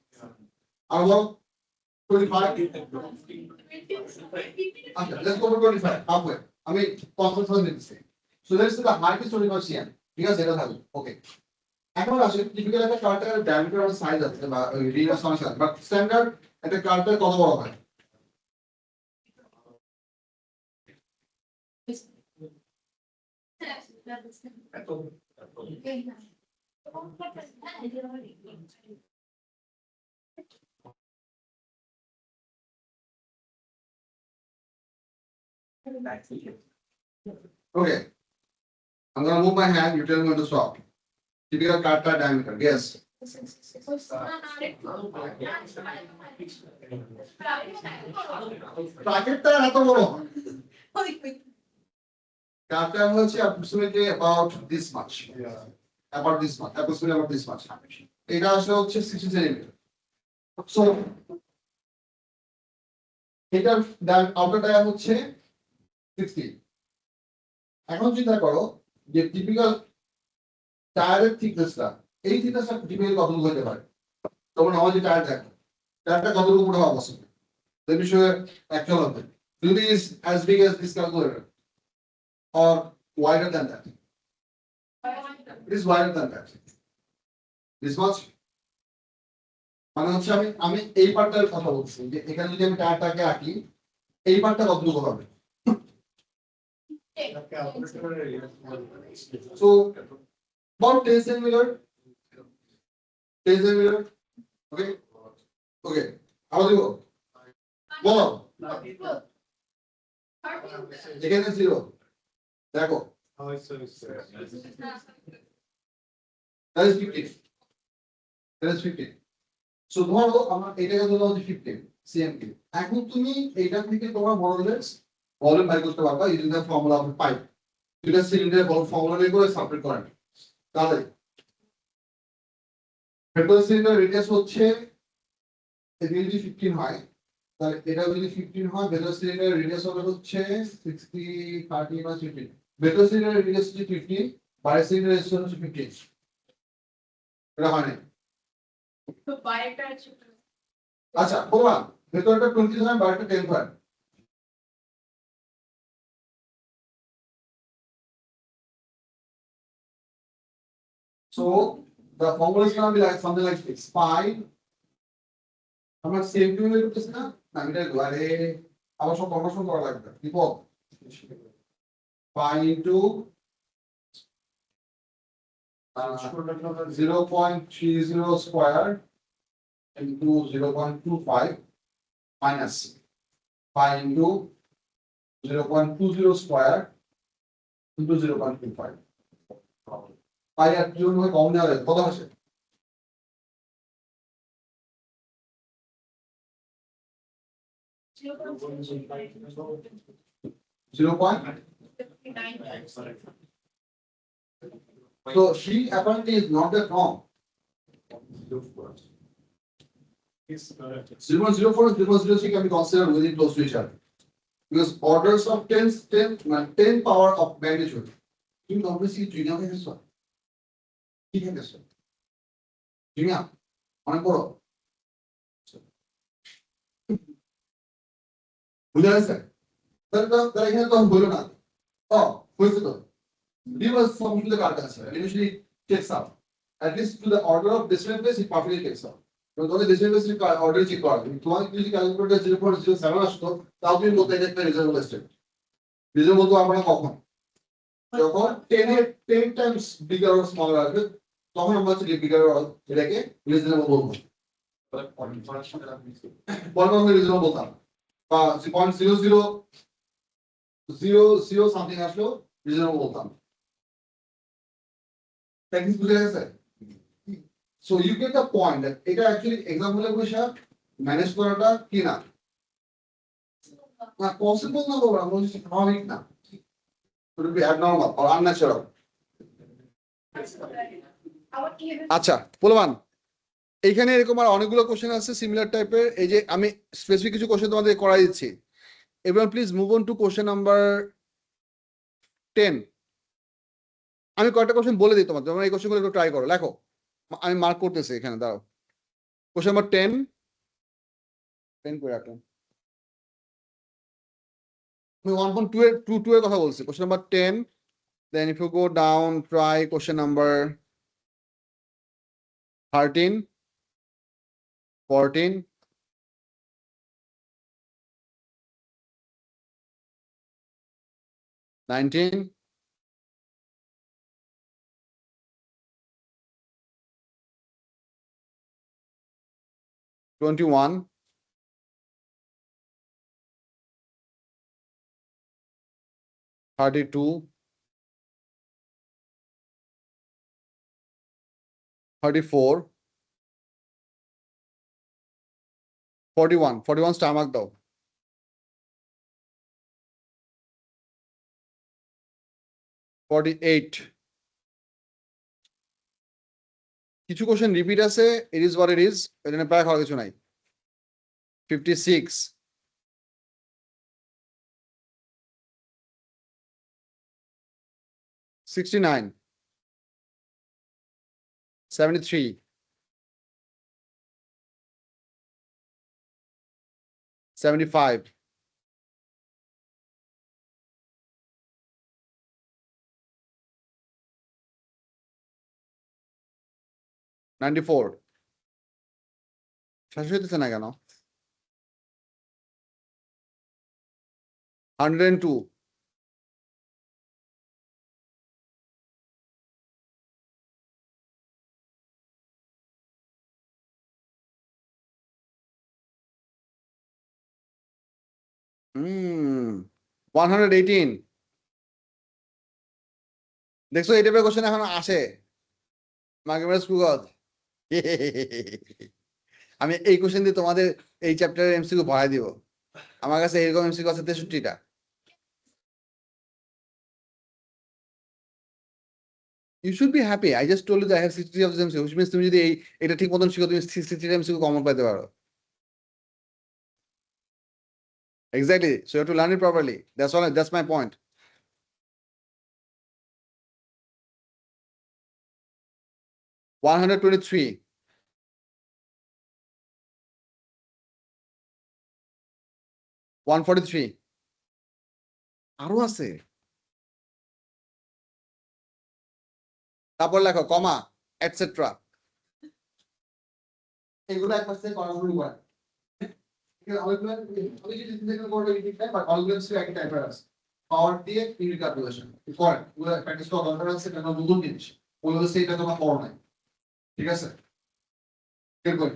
S1: About 25. Okay, let's go for 25. Halfway. I mean, conference. So let's say the height is 25 cm. Because এটা থাকবে। Okay. এখন আসে টিপিক্যাল একটা কার্টার ডায়ামিটার আর সাইজ আছে বা রিং এর সমস্যা আছে, বাট স্ট্যান্ডার্ড একটা কার্টার কত বড় হয়? Okay, I'm gonna move my hand. You tell me when to stop. Typical character diameter. Guess. Targetটা এত বড়। Character হচ্ছে approximately about this much. About this much. Approximately about this much. এটা আসলে হচ্ছে 60 সেন্টিমিটার। So এটার আউটার ডায়া হচ্ছে 60। এখন চিন্তা করো যে টিপিক্যাল টায়ারের থিকনেসটা, এই থিকনেসটা টিপিক্যালি কতটুকু হতে পারে? তোমরা আমাদের টায়ার দেখো, টায়ারটা কতটুকু বড় হওয়া পছন্দ? Let me show you actual of it. It is as big as this calculator or wider than that. It is wider than that. This much. মানে হচ্ছে আমি এই পার্টটার কথা বলছি যে এখানে যদি আমি টায়ারটাকে আঁকি, এই পার্টটা কতটুকু হবে? So about 10 centimeter. 10 centimeter. Okay. Okay. How do you go? বলো। এখানে 0 দেখো। That is 15. That is 15. So ধরো আমার এটাকে ধরো হচ্ছে 15 cm3। এখন তুমি এইটা থেকে তোমরা মোরলেস ভলিউম বাই করতে পারবা using the formula of pipe. দুইটা সিলিন্ডারের ফর্মুলা বের করে সাবমিট করেন। তাহলে ভেতরের সিলিন্ডার রেডিয়াস হচ্ছে এটা যদি 15 হয়, তাহলে এটা যদি 15 হয়, ভেতরের সিলিন্ডারের রেডিয়াস হবে হচ্ছে 60 30 বা 15। ভেতরের সিলিন্ডারের রেডিয়াস হচ্ছে 15, বাইরের সিলিন্ডারের রেডিয়াস হচ্ছে 15। এটা হয় না।
S2: তো বাইরেটা আছে।
S1: আচ্ছা বলবা ভেতরটা 20 হয়, বাইরেটা 10 হয়। So the formula is gonna be like something like this. Pi. আমরা সেম টু বের করতেছি না? না এটা আরে আবার সব কনভার্সন করা লাগবে। Dipak. Pi into 0.30 square into 0.25 minus pi into 0.20 square into 0.25. Pi আর কিউব হয়ে কমন নেওয়া যায় কত আসে? 0.59. So she apparently is not that wrong. 0.04 and 0.06 can be considered within close to each other. Because orders of 10 power of magnitude. You obviously junior is what? ঠিক আছে জুনিয়া অনেক বড় বুঝা গেছে তাহলে এখানে তো বললো না হয়েছে তো give us some to the card answer and usually checks out at least to the order of decimal place it perfectly checks out but when the decimal place order check করা তোমার যদি ক্যালকুলেটর 0.07 আসতো তাও তুমি বলতে এটা একটা রিজনেবল স্টেপ রিজনেবল তো আমরা কখন যখন 10 টাইমস বিগার অর স্মলার আসবে তখন আমরা হচ্ছে বিগার এটাকে রিজনেবল বলবো বলবো রিজনেবল বলতাম বা 0.0000 সামথিং আসলো রিজনেবল বলতাম টেকনিক বুঝে গেছে so you get the point এটা অ্যাকচুয়ালি এক্সাম্পলের বসে ম্যানেজ করাটা কি না না পসিবল না বাবা আমি বলছি স্বাভাবিক না it would be abnormal or unnatural আচ্ছা বলবান এইখানে এরকম আর অনেকগুলো কোশ্চেন আছে সিমিলার টাইপের এই যে আমি স্পেসিফিক কিছু কোশ্চেন তোমাদের করাই দিচ্ছি এবার please move on to question number 10 আমি কয়েকটা কোশ্চেন বলে দিই তোমাদের তোমরা এই কোশ্চেনগুলো একটু ট্রাই করো লেখো আমি মার্ক করতেছি এখানে দাঁড়াও কোশ্চেন নাম্বার 10 করে রাখলাম আমি 1.2 এর 2 এর কথা বলছি question number 10 then if you go down try question number 13 14 19 21, 32, 34, 41, 41 star mark দাও। 48, কিছু কোশ্চেন রিপিট আছে, it is what it is, এখানে প্রায় খাওয়ার কিছু নাই। 56, 69, 73, 75, 94, শেষ হইতেছে না কেন? 102, 118, দেখছো এই টাইপের কোশ্চেন এখন আসে মার্কেট স্কুলত। আমি এই কোশ্চেন দিয়ে তোমাদের এই চ্যাপ্টারের এমসিকিউ ভরাই দিব। আমার কাছে এরকম এমসিকিউ আছে 63টা। You should be happy. I just told you that I have 60 of them, which means তুমি যদি এটা ঠিক মতন শিখো তুমি 60 টাইমস কমন পাইতে পারো। Exactly. So you have to learn it properly. That's all. That's my point. $123, 143, আরো আছে। তারপর লেখো কমা এটসেট্রা, এগুলো এক পাশে করা শুরু করে। পাওয়ার দিয়ে ইউনিট ক্যালকুলেশন করেন, ওগুলো প্র্যাকটিস করা দরকার আছে, কারণ নতুন জিনিস ওগুলো সেইটা তোমার পড়ো নাই। ঠিক আছে, বের করি।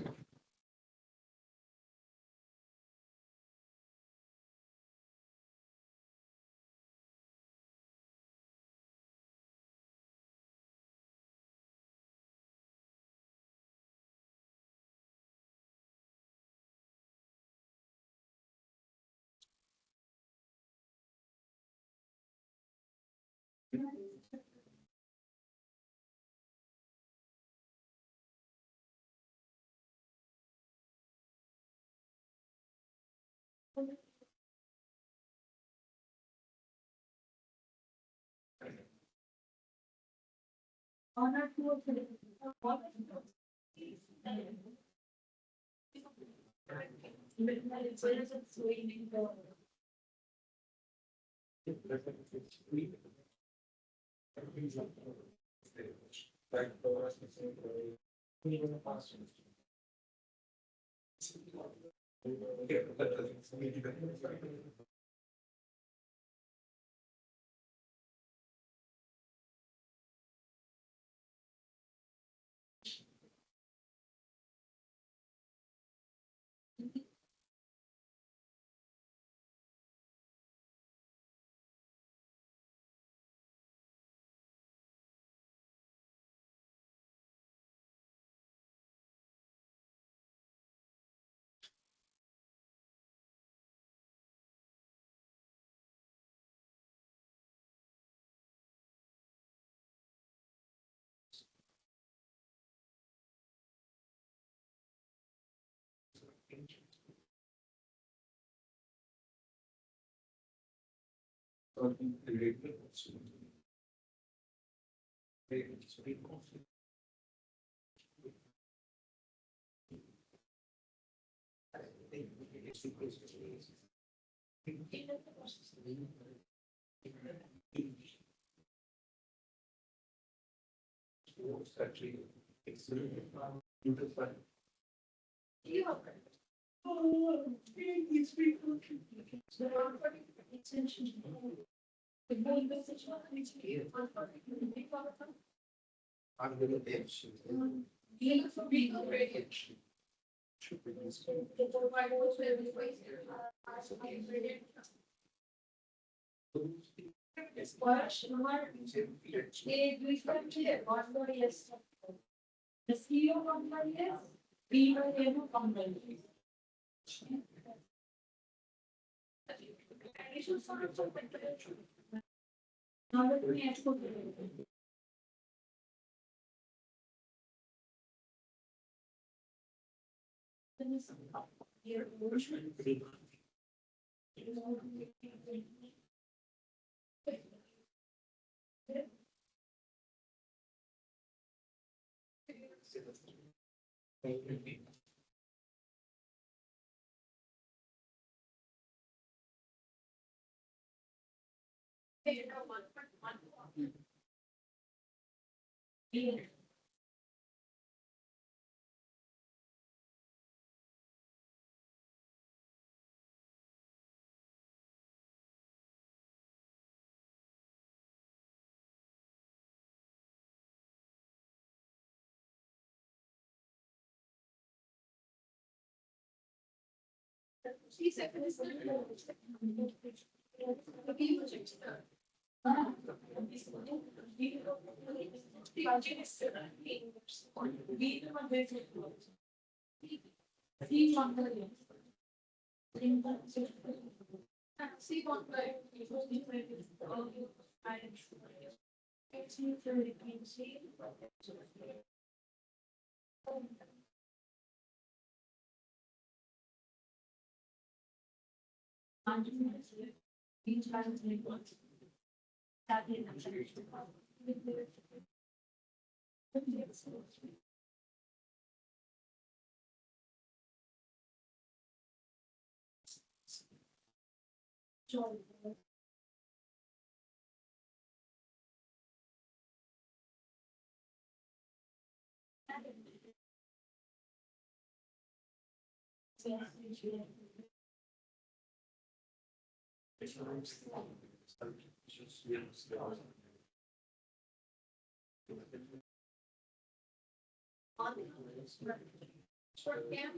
S2: The CEO number is B by M combined. Additional sort of now let me ask you. Here, short camp.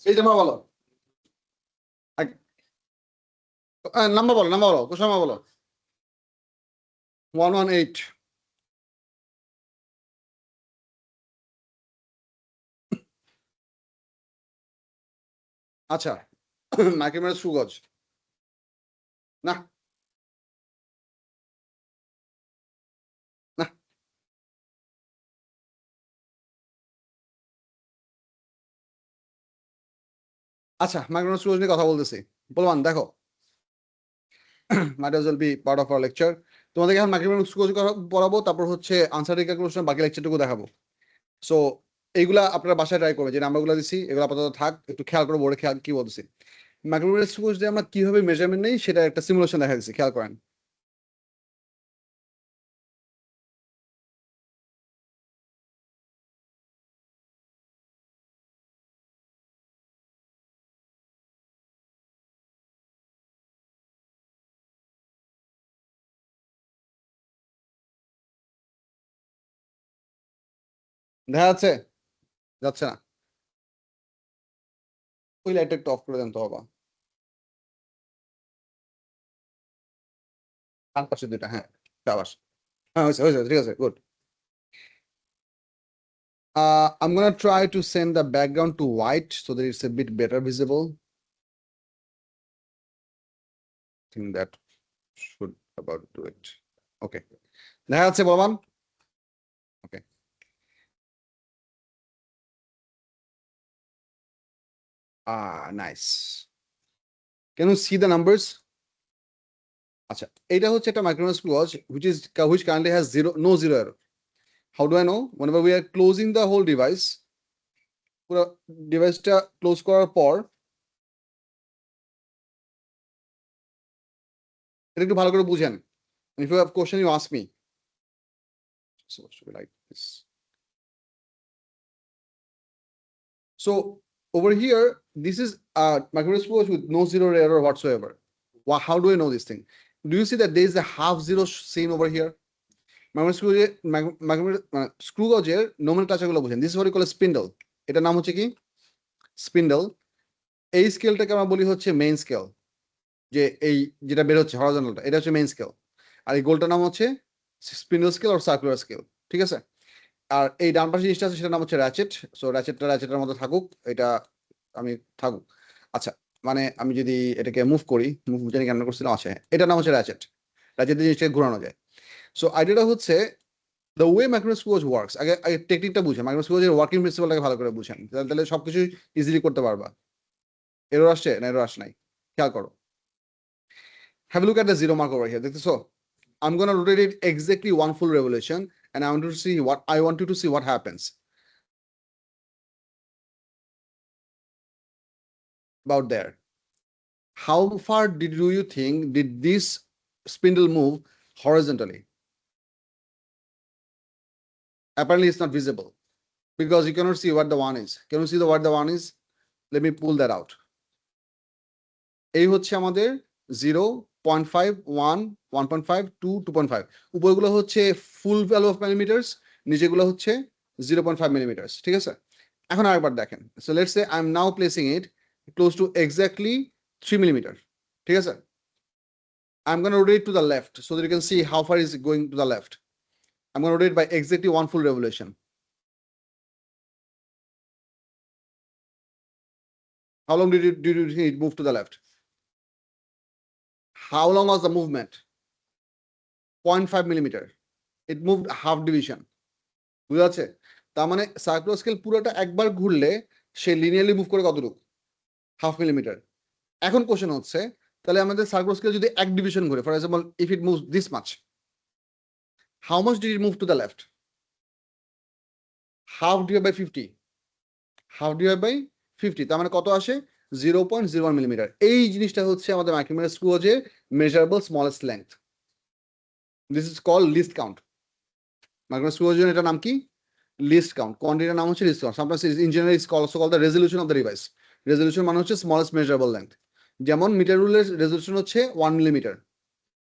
S1: এই যে বলো নাম্বার বলো কোশ্চেন নাম্বার বলো 118 আচ্ছা মাইক্রোমিটার সুগজ না না আচ্ছা মাইক্রোমিটার সুগজ নিয়ে কথা বলতেছি বলবান দেখো might as well be part of our lecture তোমাদেরকে এখন মাইক্রোমিটার সুগজ পড়াবো তারপর হচ্ছে আনসার ক্যালকুলেশন বাকি লেকচারটুকু দেখাবো সো এইগুলা আপনারা বাসায় ট্রাই করবেন যে নাম্বারগুলো দিচ্ছি এগুলো আপাতত থাক একটু খেয়াল করে বোর্ডে খেয়াল কি বলতেছি মাইক্রোমিটার সুগজ দিয়ে আমরা কিভাবে মেজারমেন্ট নেই সেটা একটা সিমুলেশন দেখা দিচ্ছি খেয়াল করেন দেখা যাচ্ছে যাচ্ছে না ওই লাইটটা একটু অফ করে দেন তো বাবা ডান পাশে দুইটা হ্যাঁ সাবাস হ্যাঁ হয়েছে ঠিক আছে good I'm gonna try to send the background to white so that it's a bit better visible. I think that should about do it. Okay. দেখা যাচ্ছে বলবান Okay. Nice. Can you see the numbers? আচ্ছা এটা হচ্ছে একটা micrometer সুগজ which currently has no zero error. How do I know? Whenever we are closing the whole device পুরো ডিভাইসটা ক্লোজ করার পর এটা একটু ভালো করে বুঝেন। If you have question, you ask me. So it should be like this. So over here, this is micrometer screw with no zero error whatsoever. How do I know this thing? Do you see that there is a half zero seen over here? Screw গজের নোমেনক্লেচারগুলো বুঝেন। This is what you call spindle. এটার নাম হচ্ছে কি স্পিন্ডল। এই স্কেলটাকে আমরা বলি হচ্ছে মেইন স্কেল, যে এই যেটা বের হচ্ছে হরাইজন্টালটা, এটা হচ্ছে মেইন স্কেল। আর এই গোলটার নাম হচ্ছে স্পিন্ডল স্কেল আর সার্কুলার স্কেল, ঠিক আছে? আর এই ডান পাশে জিনিসটা আছে সেটার নাম হচ্ছে র্যাচেট। সো র্যাচেটের মধ্যে থাকুক, এটা আমি থাকুক। আচ্ছা, মানে আমি যদি এটাকে মুভ করি, মুভ জানি কেন করছিলাম, আচ্ছা এটার নাম হচ্ছে র্যাচেট। র্যাচেট জিনিসটাকে ঘোরানো যায়। সো আইডিয়াটা হচ্ছে the way micrometer screw gauge works, আগে টেকনিকটা বুঝেন, micrometer screw gauge ওয়ার্কিং প্রিন্সিপালটাকে ভালো করে বুঝেন, তাহলে সবকিছু ইজিলি করতে পারবা। এরর আসছে না? এরর আসে নাই, খেয়াল করো। Have a look at the zero mark over here, দেখতেছো? I'm gonna rotate it exactly one full revolution and I want you to see what happens. About there. How far do you think did this spindle move horizontally? Apparently it's not visible because you cannot see what the one is. Can you see what the one is? Let me pull that out. এই হচ্ছে আমাদের 0.5, 1, 1.5, 2, 2.5। উপরগুলো হচ্ছে ফুল ভ্যালু অফ মিলিমিটার্স, নিচেগুলো হচ্ছে 0.5 মিলিমিটার্স, ঠিক আছে? এখন আরেকবার দেখেন। So let's say I am now placing it close to exactly 3 millimetre, ঠিক আছে? I am gonna rotate to the left so that you can see how far is going to the left. I am gonna rotate by exactly one full revolution. How long did you think it move to the left? How long was the movement? 0.5 millimeter. It moved half division. বুঝা যাচ্ছে? তার মানে সার্কুলার স্কেল পুরোটা একবার ঘুরলে সে লিনিয়ারলি মুভ করে কতটুকু? Half millimetre. এখন কোশ্চেন হচ্ছে, তাহলে আমাদের সার্কুলার স্কেল যদি এক ডিভিশন ঘুরে, for example if it moves this much, how much did it move to the left? Half divide by 50, half divide by 50, তার মানে কত আসে? 0.01 মিলিমিটার। এই জিনিসটা হচ্ছে আমাদের মাইক্রোমিটার স্ক্রু যে measurable smallest length. This is call least count. Micrometre screw এর এটা নাম কি? Least count. কোয়ান্টিটির নাম হচ্ছে least count. Sometimes in general is also called the resolution of the device. Resolution মানে হচ্ছে স্মলেস্ট মেজারেবল লেংথ। যেমন মিটার রুলের রেজোলিউশন হচ্ছে 1 মিলিমিটার,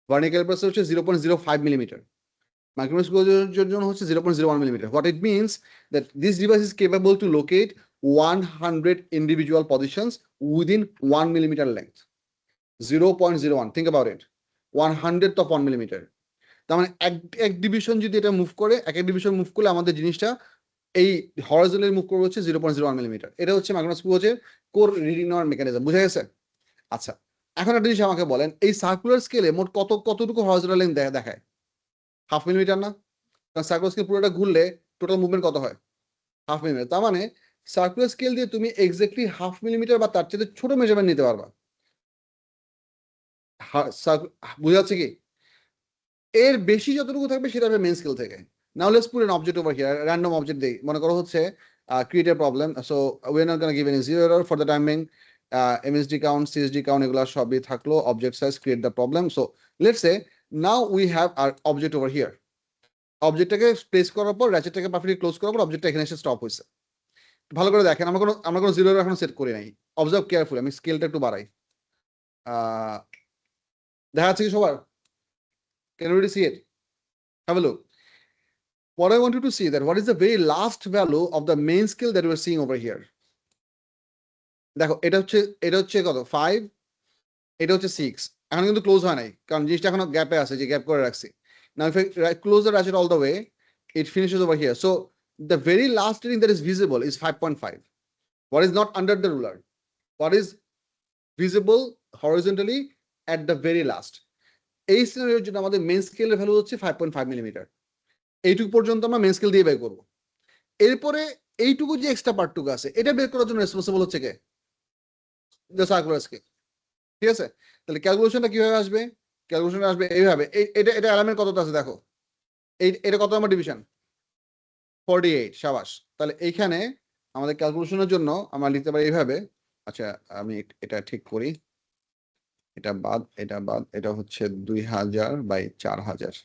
S1: ভার্নিয়ার ক্যালিপার হচ্ছে 0.05 মিলিমিটার, মাইক্রোমিটার স্ক্রু এর জন্য হচ্ছে 0.01 millimetre. What it means that this device is capable to locate 100 individual positions within 1 millimetre length. 0.01, think about it, 100th of 1 millimetre. তার মানে এক ডিভিশন যদি এটা মুভ করে, এক ডিভিশন মুভ করলে আমাদের জিনিসটা এই হরাইজন্টালি মুভ করবে হচ্ছে 0.01 মিলিমিটার। এটা হচ্ছে মাইক্রোমিটার স্ক্রু এর কোর রিডিং নেওয়ার মেকানিজম। বুঝা গেছে? আচ্ছা, এখন একটা জিনিস আমাকে বলেন, এই সার্কুলার স্কেলে মোট কতটুকু হরাইজন্টাল লেন্থ দেখায়? হাফ মিলিমিটার না? কারণ সার্কুলার স্কেল পুরোটা ঘুরলে টোটাল মুভমেন্ট কত হয়? Half millimetre. তার মানে সার্কুলার স্কেল দিয়ে তুমি এক্স্যাক্টলি হাফ মিলিমিটার বা তার চেয়ে ছোট মেজারমেন্ট নিতে পারবা। বুঝা যাচ্ছে কি? এর বেশি যতটুকু থাকবে সেটা হবে মেইন স্কেল থেকে। Now let's put an object over here, random object দেই। মনে করো হচ্ছে create a problem. So we are not gonna give any zero error for the timing. MSD count, CSD count এগুলো সবই থাকলো। Object size, create the problem. So let's say now we have our object over here. অবজেক্টটাকে প্লেস করার পর র্যাচেটটাকে পারফেক্টলি ক্লোজ করার পর অবজেক্টটা এখানে এসে স্টপ হয়েছে। ভালো করে দেখেন, আমরা কোনো জিরো এরর এখনো সেট করি নাই। অবজার্ভ কেয়ারফুলি, আমি স্কেলটা একটু বাড়াই। দেখা যাচ্ছে কি সবার? Can you see it? Have a look. What I want you to see that what is the very last value of the main scale that we are seeing over here. দেখো এটা হচ্ছে কত? 5, এটা হচ্ছে 6। এখন কিন্তু ক্লোজ হয় নাই কারণ জিনিসটা এখনো গ্যাপে আছে, যে গ্যাপ করে রাখছি। Now if I close the ratchet all the way, it finishes over here. So the very last reading that is visible is 5.5. What is not under the ruler? What is visible horizontally at the very last? এই সিনারিওর জন্য আমাদের মেইন স্কেলের ভ্যালু হচ্ছে 5.5 মিলিমিটার। এইটুকু পর্যন্ত আমরা মেইন স্কেল দিয়ে বের করবো। এরপরে এইটুকু যে এক্সট্রা পার্টটুকু আছে এটা বের করার জন্য রেসপন্সিবল হচ্ছে কে? দ্য সার্কুলার স্কেল, ঠিক আছে? তাহলে ক্যালকুলেশনটা কিভাবে আসবে? ক্যালকুলেশন আসবে এইভাবে। এটা এলিমেন্ট কতটা আছে দেখো, এটা কত নম্বর ডিভিশন? 48। সাবাস। তাহলে এইখানে আমাদের ক্যালকুলেশনের জন্য আমরা লিখতে পারি এইভাবে। আচ্ছা, আমি এটা ঠিক করি। এটা বাদ, এটা বাদ, এটা হচ্ছে 2000/4000।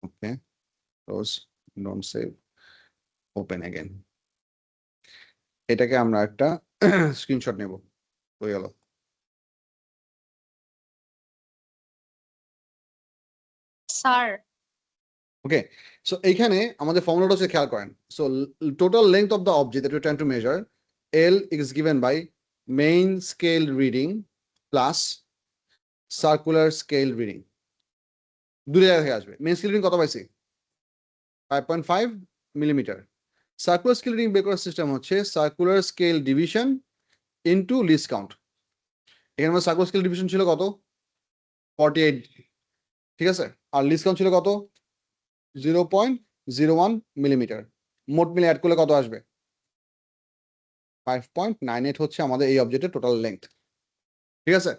S1: Okay, close, don't save, open again. এটাকে আমরা একটা স্ক্রিনশট নেব, হয়ে গেল।
S3: স্যার
S1: ওকে, সো এইখানে আমাদের ফর্মুলাটা হচ্ছে, খেয়াল করেন, so total length of the object that you trying to measure, L is given by main scale reading plus circular scale reading। দুটো জায়গা থেকে আসবে। মেইন স্কেল রিডিং কত পাইছি? 5.5 মিলিমিটার। সার্কুলার স্কেল রিডিং বের করার সিস্টেম হচ্ছে circular scale division into list count. এখানে আমার সার্কুলার স্কেল ডিভিশন ছিল কত? 48, ঠিক আছে, আর লিস্ট কাউন্ট ছিল কত? 0.01 মিলিমিটার। মোট মিলে অ্যাড করলে কত আসবে? 5.98 হচ্ছে আমাদের এই অবজেক্টের টোটাল লেংথ। ঠিক আছে,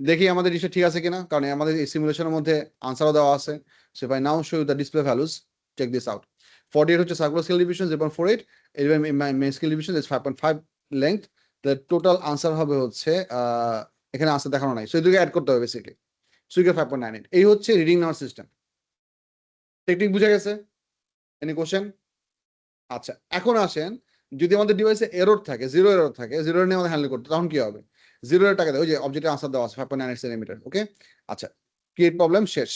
S1: দেখি আমাদের জিনিসটা ঠিক আছে কিনা, কারণ আমাদের এই সিমুলেশনের মধ্যে আনসারও দেওয়া আছে। So if I now show you the display values, check this out. 48 হচ্ছে circular scale division, 0.48, main scale division is 5.5 length. The total answer হবে হচ্ছে এখানে আনসার দেখানো নাই, সো এই দুটোকে অ্যাড করতে হবে বেসিক্যালি। So you gate 5.98। এই হচ্ছে রিডিং নেওয়ার সিস্টেম। টেকনিক বুঝা গেছে? Any question? আচ্ছা, এখন আসেন, যদি আমাদের ডিভাইসে এরর থাকে, জিরো এরর থাকে, জিরো নিয়ে আমাদের হ্যান্ডেল করতে, তখন কি হবে? জিরো এর টাকা দেয়, ওই যে অবজেক্টের আনসার দেওয়া আছে 5.98 সেন্টিমিটার। ওকে, আচ্ছা, ক্রিয়েট প্রবলেম শেষ।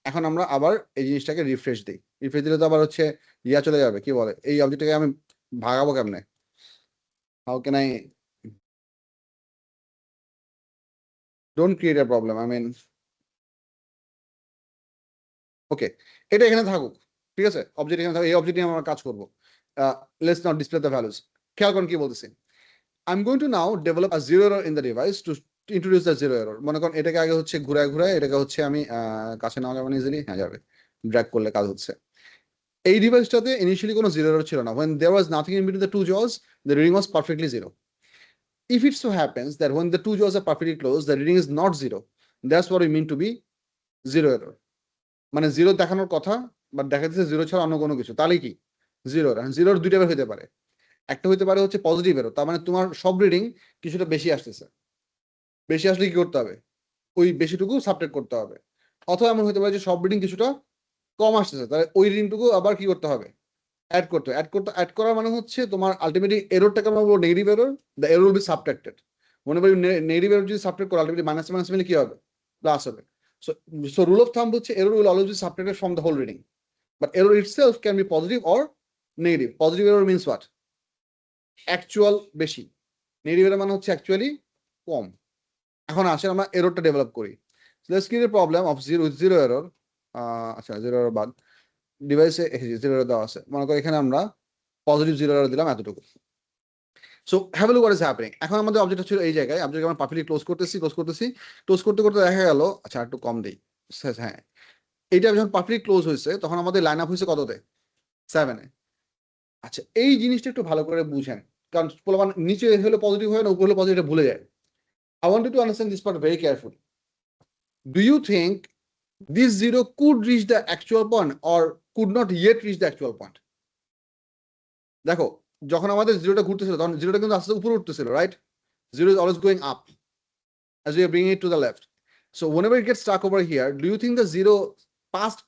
S1: এখন আমরা আবার এই জিনিসটাকে রিফ্রেশ দিই। রিফ্রেশ দিলে তো আবার হচ্ছে ইয়া চলে যাবে, কি বলে, এই অবজেক্টটাকে আমি ভাগাবো কেমনে? How can I don't create a problem, I mean, okay, এটা এখানে থাকুক, ঠিক আছে, অবজেক্ট এখানে থাকুক, এই অবজেক্ট নিয়ে আমরা কাজ করবো। Let's not display the values. খেয়াল করুন কি বলতেছি। I'm going to now develop a zero error in the device to introduce the zero error। মনে করেন এটাকে আগে হচ্ছে ঘুরায় ঘুরায়, এটাকে হচ্ছে আমি কাছে নেওয়া যাবে না ইজিলি, হ্যাঁ যাবে, ড্র্যাগ করলে কাজ হচ্ছে। এই ডিভাইসটাতে ইনিশিয়ালি কোনো জিরো এরর ছিল না। when there was nothing in between the two jaws, the reading was perfectly zero. If it so happens that when the two jaws are perfectly closed, the reading is not zero, that's what we mean to be zero error। মানে জিরো দেখানোর কথা, বাট দেখা যাচ্ছে জিরো ছাড়া অন্য কোনো কিছু, তাহলে কি জিরো এরর? জিরোর দুইটা বের হতে পারে। একটা হতে পারে হচ্ছে পজিটিভ এরর, তার মানে তোমার সব রিডিং কিছুটা বেশি আসতেছে, বেশি আসলে কি করতে হবে? ওই বেশিটুকু সাবট্রাক্ট করতে হবে। অথবা এমন হতে পারে যে সব রিডিং কিছুটা কম আসতেছে, তাহলে ওই রিডিংটুকু আবার কি করতে হবে? অ্যাড করতে হবে। অ্যাড করার মানে হচ্ছে তোমার আলটিমেটলি এররটাকে আমরা বলবো negative error, the error will be subtracted. মনে করি নেগেটিভ এরর যদি সাবট্রাক্ট করো, আলটিমেটলি মাইনাস মাইনাস মিলে কি হবে? প্লাস হবে। So so rule of thumb হচ্ছে error will always be subtracted from the whole reading, but error itself can be positive or negative. Positive error means what? Actual বেশি, নেগেটিভ এরর মানে হচ্ছে অ্যাকচুয়ালি কম। এখন আসেন আমরা এররটা ডেভেলপ করি। Let's create a problem of zero with zero error. আচ্ছা, জিরো এরর বাদ, ডিভাইসে জিরো এরর দেওয়া আছে, মনে করি এখানে আমরা পজিটিভ জিরো এরর দিলাম এতটুকু। So have a look what is happening. এখন আমাদের অবজেক্ট ছিল এই জায়গায়, অবজেক্ট আমরা পারফেক্টলি ক্লোজ করতেছি, ক্লোজ করতে করতে দেখা গেল, আচ্ছা একটু কম দেই, হ্যাঁ, এইটা যখন পারফেক্টলি ক্লোজ হয়েছে তখন আমাদের লাইন আপ হয়েছে কততে? 7-এ। আচ্ছা, এই জিনিসটা একটু ভালো করে বুঝেন, কারণ পোলাপান নিচে হলে পজিটিভ হয় না, উপরে হলে পজিটিভ, ভুলে যায়। I want you to understand this part very carefully. Do you think this zero could reach the actual point or could not yet reach the actual point? দেখো, যখন আমাদের জিরোটা ঘুরতেছিল তখন জিরোটা কিন্তু আস্তে উপরে উঠতেছিল, right? Zero is always going up as we are bringing it to the left. So whenever it gets stuck over here, do you think the zero passed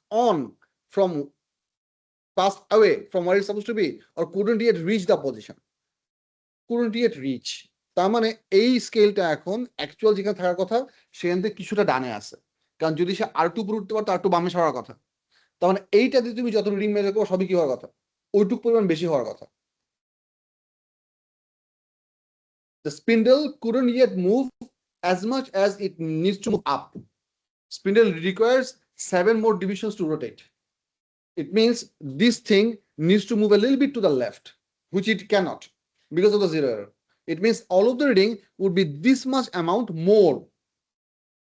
S1: away from where it's supposed to be, or couldn't yet reach the position? Couldn't yet reach. তার মানে এই স্কেলটা এখন অ্যাকচুয়াল যেখানে থাকার কথা সেখান থেকে কিছুটা ডানে আছে, কারণ যদি সে আর টু উপরে উঠতে পারতো আর টু বামে সরার কথা। তার মানে এইটা দিয়ে তুমি যত রিডিং মেজার করো সবই কি হওয়ার কথা? ওইটুক পরিমাণ বেশি হওয়ার কথা। The spindle couldn't yet move as much as it needs to move up. Spindle requires 7 more divisions to rotate. It means this thing needs to move a little bit to the left, which it cannot because of the zero error. It means all of the reading would be this much amount more.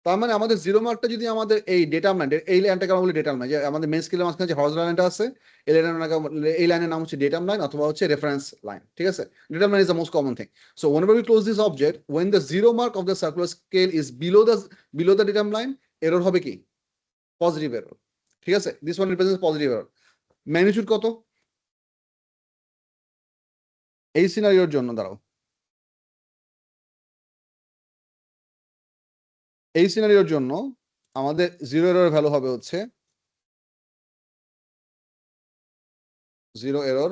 S1: তার মানে আমাদের জিরো মার্কটা যদি আমাদের এই ডেটাম লাইন, এই লাইনটাকে আমরা বলি ডেটাম লাইন, যে আমাদের মেন স্কেলের মাঝখানে যে হরিজন্টাল লাইনটা আছে, এই লাইনের নাম হচ্ছে ডেটাম লাইন অথবা হচ্ছে রেফারেন্স লাইন, ঠিক আছে? Datum line is the most common thing. So whenever we close this object, when the zero mark of the circular scale is below the datum line, error হবে কি? পজিটিভ এরর, ঠিক আছে? This one represents positive error. Magnitude কত এই সিনারিওর জন্য? দাঁড়াও, এই সিনারিওর জন্য আমাদের জিরো এরর ভ্যালু হবে হচ্ছে zero error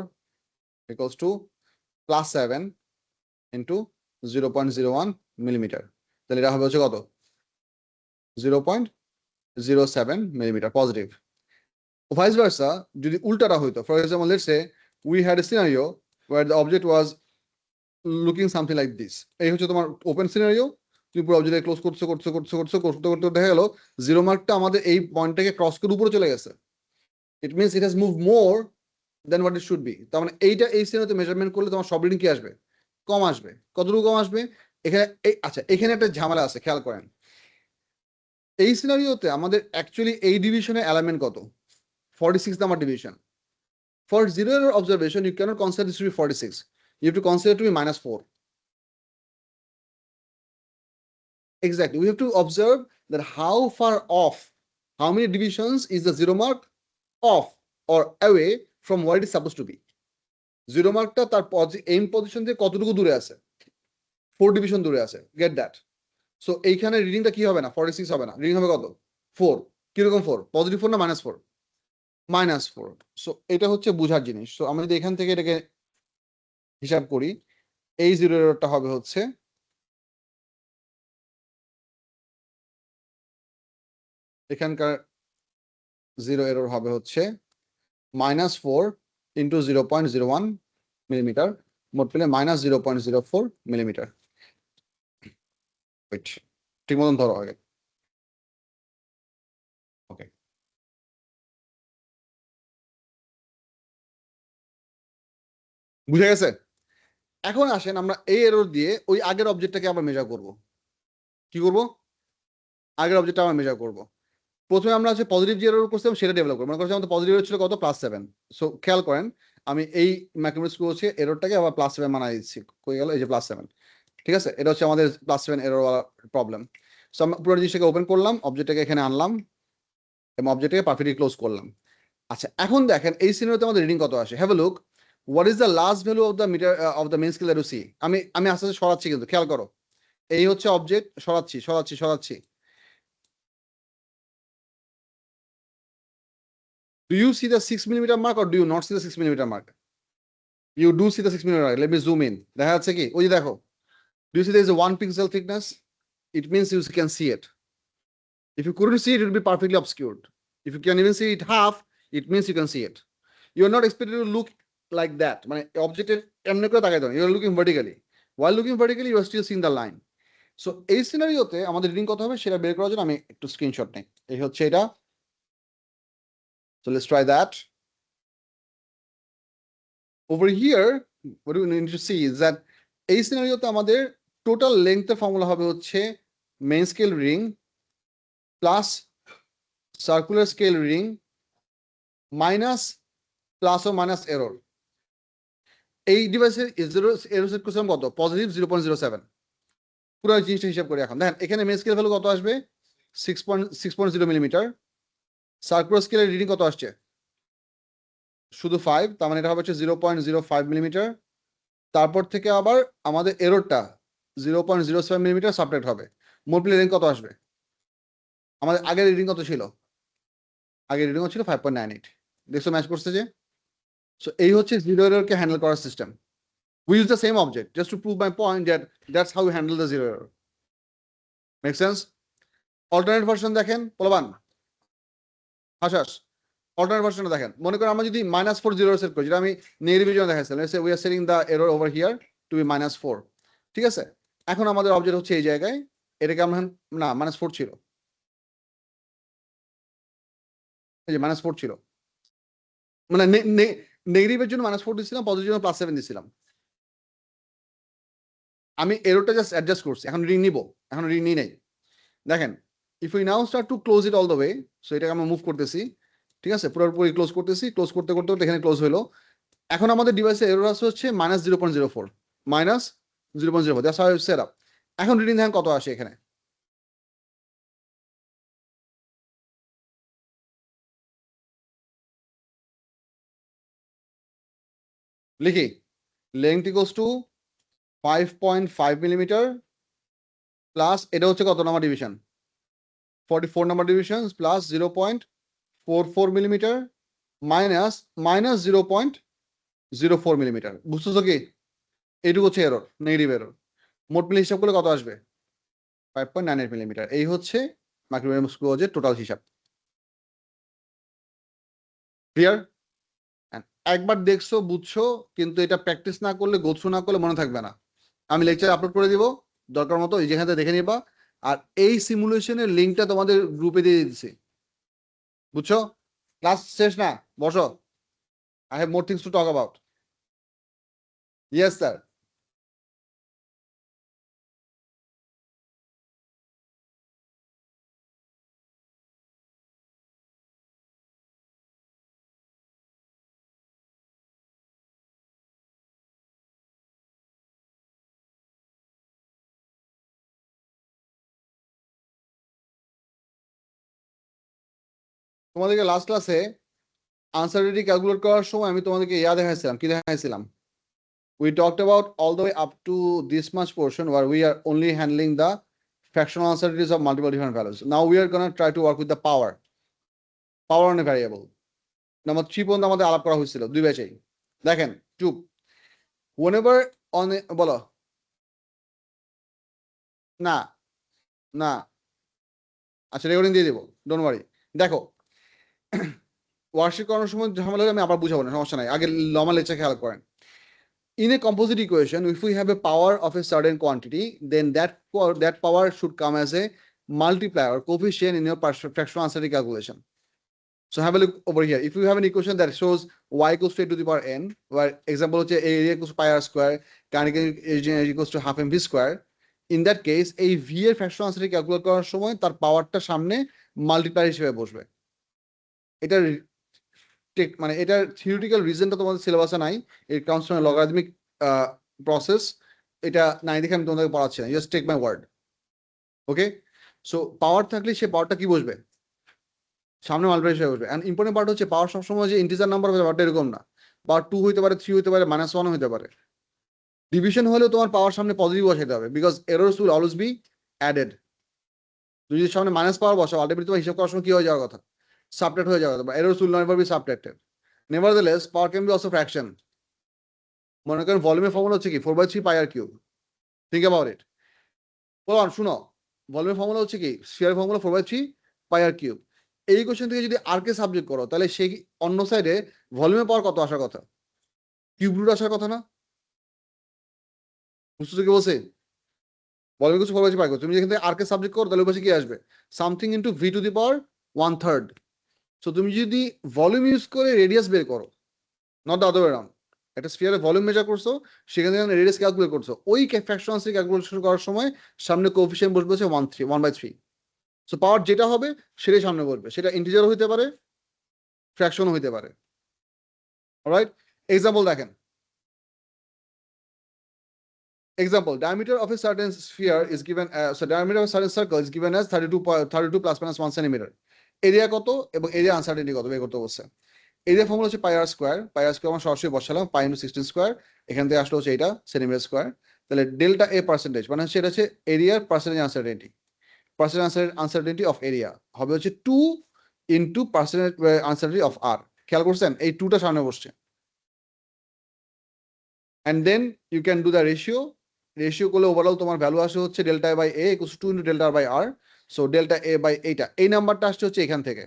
S1: equals to +7 into 0.01 millimetre. তাহলে এটা হবে হচ্ছে কত? 0.07 মিলিমিটার পজিটিভ। ভাইস ভার্সা যদি উল্টাটা হইতো, for example let's say we had a scenario where the object was looking something like this. এই হচ্ছে তোমার ওপেন সিনারিও, তুমি পুরো অবজেক্টে ক্লোজ করতে করতে দেখা গেল জিরো মার্কটা আমাদের এই পয়েন্টটাকে ক্রস করে উপরে চলে গেছে। It means it has move more than what it should be. তার মানে এইটা এই সিনারিওতে মেজারমেন্ট করলে তোমার সব রিডিং কি আসবে? কম আসবে। কতটুকু কম আসবে? এখানে আচ্ছা, এখানে একটা ঝামেলা আছে, খেয়াল করেন। এই সিনারিওতে আমাদের অ্যাকচুয়ালি এই ডিভিশনের এলিমেন্ট কত? 46 number division. For zero error observation, you cannot consider this to be 46. You have to consider it to be -4. Exactly. We have to observe that how far off, how many divisions is the zero mark off or away from what it is supposed to be. Zero markটা তার aim position থেকে কতটুকু দূরে আছে? 4 ডিভিশন দূরে আছে। Get that. So এইখানে রিডিংটা কি হবে না? 46 হবে না। রিডিং হবে কত? 4. কিরকম 4? পজিটিভ 4 না -4? -4. সো এটা হচ্ছে বোঝার জিনিস। সো আমরা যদি এখান থেকে এটাকে হিসাব করি, এই জিরো এররটা হবে হচ্ছে এখানকার জিরো এরর হবে হচ্ছে -4 ইন্টু 0.01 মিলিমিটার, মোট পেলে -0.04 মিলিমিটার। ঠিক মতন ধরো আগে। ওকে, বুঝে গেছে? এখন আসেন আমরা এই এরর দিয়ে ওই আগের অবজেক্টটাকে আবার মেজার করব। কি করব? আগের অবজেক্টটা আবার মেজার করব। প্রথমে আমরা হচ্ছে পজিটিভ যে এরর করছিলাম সেটা ডেভেলপ করব। মনে করছি আমাদের পজিটিভ এরর ছিল কত? +7। সো খেয়াল করেন, আমি এই ম্যাথমেটিক্স করছি, এররটাকে আবার +7 বানাই দিচ্ছি। কই গেল? এই যে +7। ঠিক আছে, এটা হচ্ছে আমাদের +7 এরর ওয়ালা প্রবলেম। সো আমরা পুরো জিনিসটাকে ওপেন করলাম, অবজেক্টটাকে এখানে আনলাম এবং অবজেক্টটাকে পারফেক্টলি ক্লোজ করলাম। আচ্ছা, এখন দেখেন এই সিনারিওতে আমাদের রিডিং কত আসে। Have a look, what is the last value of the metre of the main scale that you see. আমি আস্তে আস্তে সরাচ্ছি, কিন্তু খেয়াল করো, এই হচ্ছে অবজেক্ট, সরাচ্ছি। Do you see the 6 millimeter mark or do you not see the 6 millimeter mark? You do see the 6 millimeter mark. Let me zoom in. দেখা যাচ্ছে কি? ওই যে দেখো, do you see there is a 1 pixel thickness? It means you can see it. If you couldn't see it, it would be perfectly obscured. If you can even see it half, it means you can see it. You are not expected to look like that. মানে অবজেক্টের এমনি করে তাকাই দাও, you are looking vertically. While looking vertically, you are still seeing the line. So এই সিনারিওতে আমাদের রিডিং কত হবে সেটা বের করার জন্য আমি একটু স্ক্রিনশট নেই। এই হচ্ছে এটা। So let's try that. Over here, what we need to see is that এই সিনারিওতে আমাদের টোটাল লেংথের ফর্মুলা হবে হচ্ছে main scale ring plus circular scale ring minus plus ও মাইনাস এরর। এই ডিভাইসের এরর সেট করছিলাম কত? পজিটিভ 0.07। পুরো জিনিসটা হিসাব করে এখন দেখেন, এখানে মেইন স্কেল ভ্যালু কত আসবে? 6.0 মিলিমিটার। সার্কুলার স্কেলের রিডিং কত আসছে? শুধু 5, তার মানে এটা হবে হচ্ছে 0.05 মিলিমিটার। তারপর থেকে আবার আমাদের এররটা 0.07 মিলিমিটার সাবট্রাক্ট হবে। মোট রিডিং কত আসবে? আমাদের আগের রিডিং কত ছিল? আগের রিডিং ছিল 5.98। দেখছো ম্যাচ করছে যে? সো এই হচ্ছে জিরো এররকে হ্যান্ডেল করার system. We use the same object just to prove my point that that's how we handle the zero error. Make sense? Alternate version দেখেন পোলাবান, হাসাস। Alternate version দেখেন, মনে করেন আমরা যদি -4 জিরো সেট করি, যেটা আমি নেগেটিভ রিজনে দেখাইছিলাম, let's say we are setting the error over here to be -4। ঠিক আছে, এখন আমাদের অবজেক্ট হচ্ছে এই জায়গায়, এটাকে আমরা না -4 ছিল, এই যে -4 ছিল, মানে নেগেটিভের জন্য -4 দিছিলাম, পজিটিভের জন্য +7 দিছিলাম। আমি এররটা জাস্ট অ্যাডজাস্ট করছি, এখন রিং নিব, এখন রিং নিই নাই। দেখেন, if we now start to close it all the way, so এটাকে আমরা মুভ করতেছি। ঠিক আছে, পুরোপুরি ক্লোজ করতেছি, ক্লোজ করতে করতে এখানে ক্লোজ হলো। এখন আমাদের ডিভাইসে এরর আসছে হচ্ছে -0.04, -0.04। That's how it's set up. এখন রিডিং দেখেন কত আসে এখানে। লিখি, length equals to 5.5 millimetre plus এটা হচ্ছে কত number division? 44 number divisions plus 0.44 millimeter minus 0.04 millimeter. বুঝতেছো কি? এইটুকু হচ্ছে এরর, নেগেটিভ এরর। মোট মিলে হিসাব করলে কত আসবে? 5.98 মিলিমিটার। এই হচ্ছে মাইক্রোমিডিয়াম স্ক্রুজের টোটাল হিসাব। ক্লিয়ার? একবার দেখছো, বুঝছো, কিন্তু এটা প্র্যাকটিস না করলে, গোছু না করলে মনে থাকবে না। আমি লেকচার আপলোড করে দিব, দরকার মতো যেখান থেকে দেখে নিবা। আর এই সিমুলেশনের লিঙ্কটা তোমাদের গ্রুপে দিয়ে দিচ্ছি, বুঝছো? ক্লাস শেষ না, বসো। I have more things to talk about. Yes sir. তোমাদেরকে লাস্ট ক্লাসে আনসারটিটি ক্যালকুলেট করার সময় আমি তোমাদেরকে দেখাইছিলাম, কি দেখাইছিলাম? We talked about all the way up to this much portion where we are only handling the fractional uncertainties of multiple different values. Now we are going to try to work with the power on a variable. Number 3 পর্যন্ত আমাদের আলাপ করা হয়েছিল দুই ব্যাচেই। দেখেন, চুপ। Whenever on a, বলো না না, আচ্ছা রেকর্ডিং দিয়ে দেবো, ডোন্ট ওয়ারি। দেখো, ওয়ার্কশিট করানোর সময় ঝামেলা হলে আমি আবার বুঝাবো না, সমস্যা নাই। আগে নর্মাল লেকচার খেয়াল করেন। In a composite equation, if we have a power of a certain quantity, then that power should come as a multiplier or coefficient in your fractional uncertainty calculation. So have a look over here. If you have an equation that shows y equals to a to the power n, where example হচ্ছে area equals to pi r square, kinetic energy equals to half mv square, in that case এই v এর fractional uncertainty ক্যালকুলেট করার সময় তার পাওয়ারটা সামনে মাল্টিপ্লায়ার হিসেবে বসবে। এটা মানে এটার থিওরিটিক্যাল রিজনটা তোমাদের সিলেবাসে নাই। It comes from logarithmic process. এটা নাই দেখে আমি তোমাদেরকে পড়াচ্ছি না, just take my word. Okay, so power থাকলে সে পাওয়ারটা কি বসবে? সামনে মাল্টিপ্লাই হিসেবে বসবে। এন্ড ইম্পর্টেন্ট পার্ট হচ্ছে পাওয়ার সবসময় যে ইন্টিজার নাম্বার হবে ব্যাপারটা এরকম না। পাওয়ার 2 হইতে পারে, 3 হইতে পারে, -1 হইতে পারে। ডিভিশন হলেও তোমার পাওয়ার সামনে পজিটিভ বসাইতে হবে, because errors will always be added. তুমি যদি সামনে মাইনাস পাওয়ার বসাও, আলটিমেটলি তোমার হিসাব করার সময় কি হয়ে যাওয়ার কথা? সাবট্রাক্ট হয়ে যাওয়ার কথা, বা errors will never be subtracted. Nevertheless power can be also fraction. মনে করেন ভলিউমের ফর্মুলা হচ্ছে কি 4/3 pi R cube. Think about it. বলুন, শুনো, ভলিউমের ফর্মুলা হচ্ছে কি স্ফিয়ার ফর্মুলা 4/3 পাই আর কিউব। এই কোশ্চেন থেকে যদি আর কে সাবজেক্ট করো, তাহলে সেই অন্য সাইডে ভলিউমের পাওয়ার কত আসার কথা? কিউব রুট আসার কথা না? বুঝছো কি বলছে? ভলিউম কিছু 4/3 পাই করো, তুমি যেখান থেকে আর কে সাবজেক্ট করো তাহলে পাশে কি আসবে? Something into v two the power 1/3। So তুমি যদি ভলিউম ইউজ করে রেডিয়াস বের করো, not the other way around, একটা স্ফিয়ারের ভলিউম মেজার করছো, সেখানে রেডিয়াস ক্যালকুলেট করছো, ওই ফ্র্যাকশনাল ক্যালকুলেশন করার সময় সামনে কোএফিশিয়েন্ট বসবে হচ্ছে 1/3। সো পাওয়ার যেটা হবে সেটাই সামনে বসবে, সেটা ইন্টিজার হইতে পারে, ফ্র্যাকশনও হইতে পারে। অলরাইট, এক্সাম্পল দেখেন। Example, diameter of a certain sphere is given as, so diameter of a certain circle is given as 32 plus minus 1 centimeter. Area কত এবং এরিয়া আনসার্টেনিটি কত বের করতে বলছে। এরিয়া ফর্মুলা হচ্ছে পাই আর স্কোয়ার। পাই আর স্কোয়ার আমরা সরাসরি বসালাম, পাই ইন্টু 16 স্কোয়ার। এখান থেকে আসলে হচ্ছে এটা সেন্টিমিটার স্কোয়ার। তাহলে ডেল্টা এ পার্সেন্টেজ মানে হচ্ছে এটা হচ্ছে এরিয়ার percentage uncertainty. Percentage uncertainty of area হবে হচ্ছে 2 into percentage uncertainty of R. খেয়াল করছেন এই 2টা সামনে বসছে। And then you can do the ratio করলে ওভারঅল তোমার ভ্যালু আসে হচ্ছে delta A by A equals to 2 into delta by R. So delta A by এইটা, এই নাম্বারটা আসছে হচ্ছে এখান থেকে।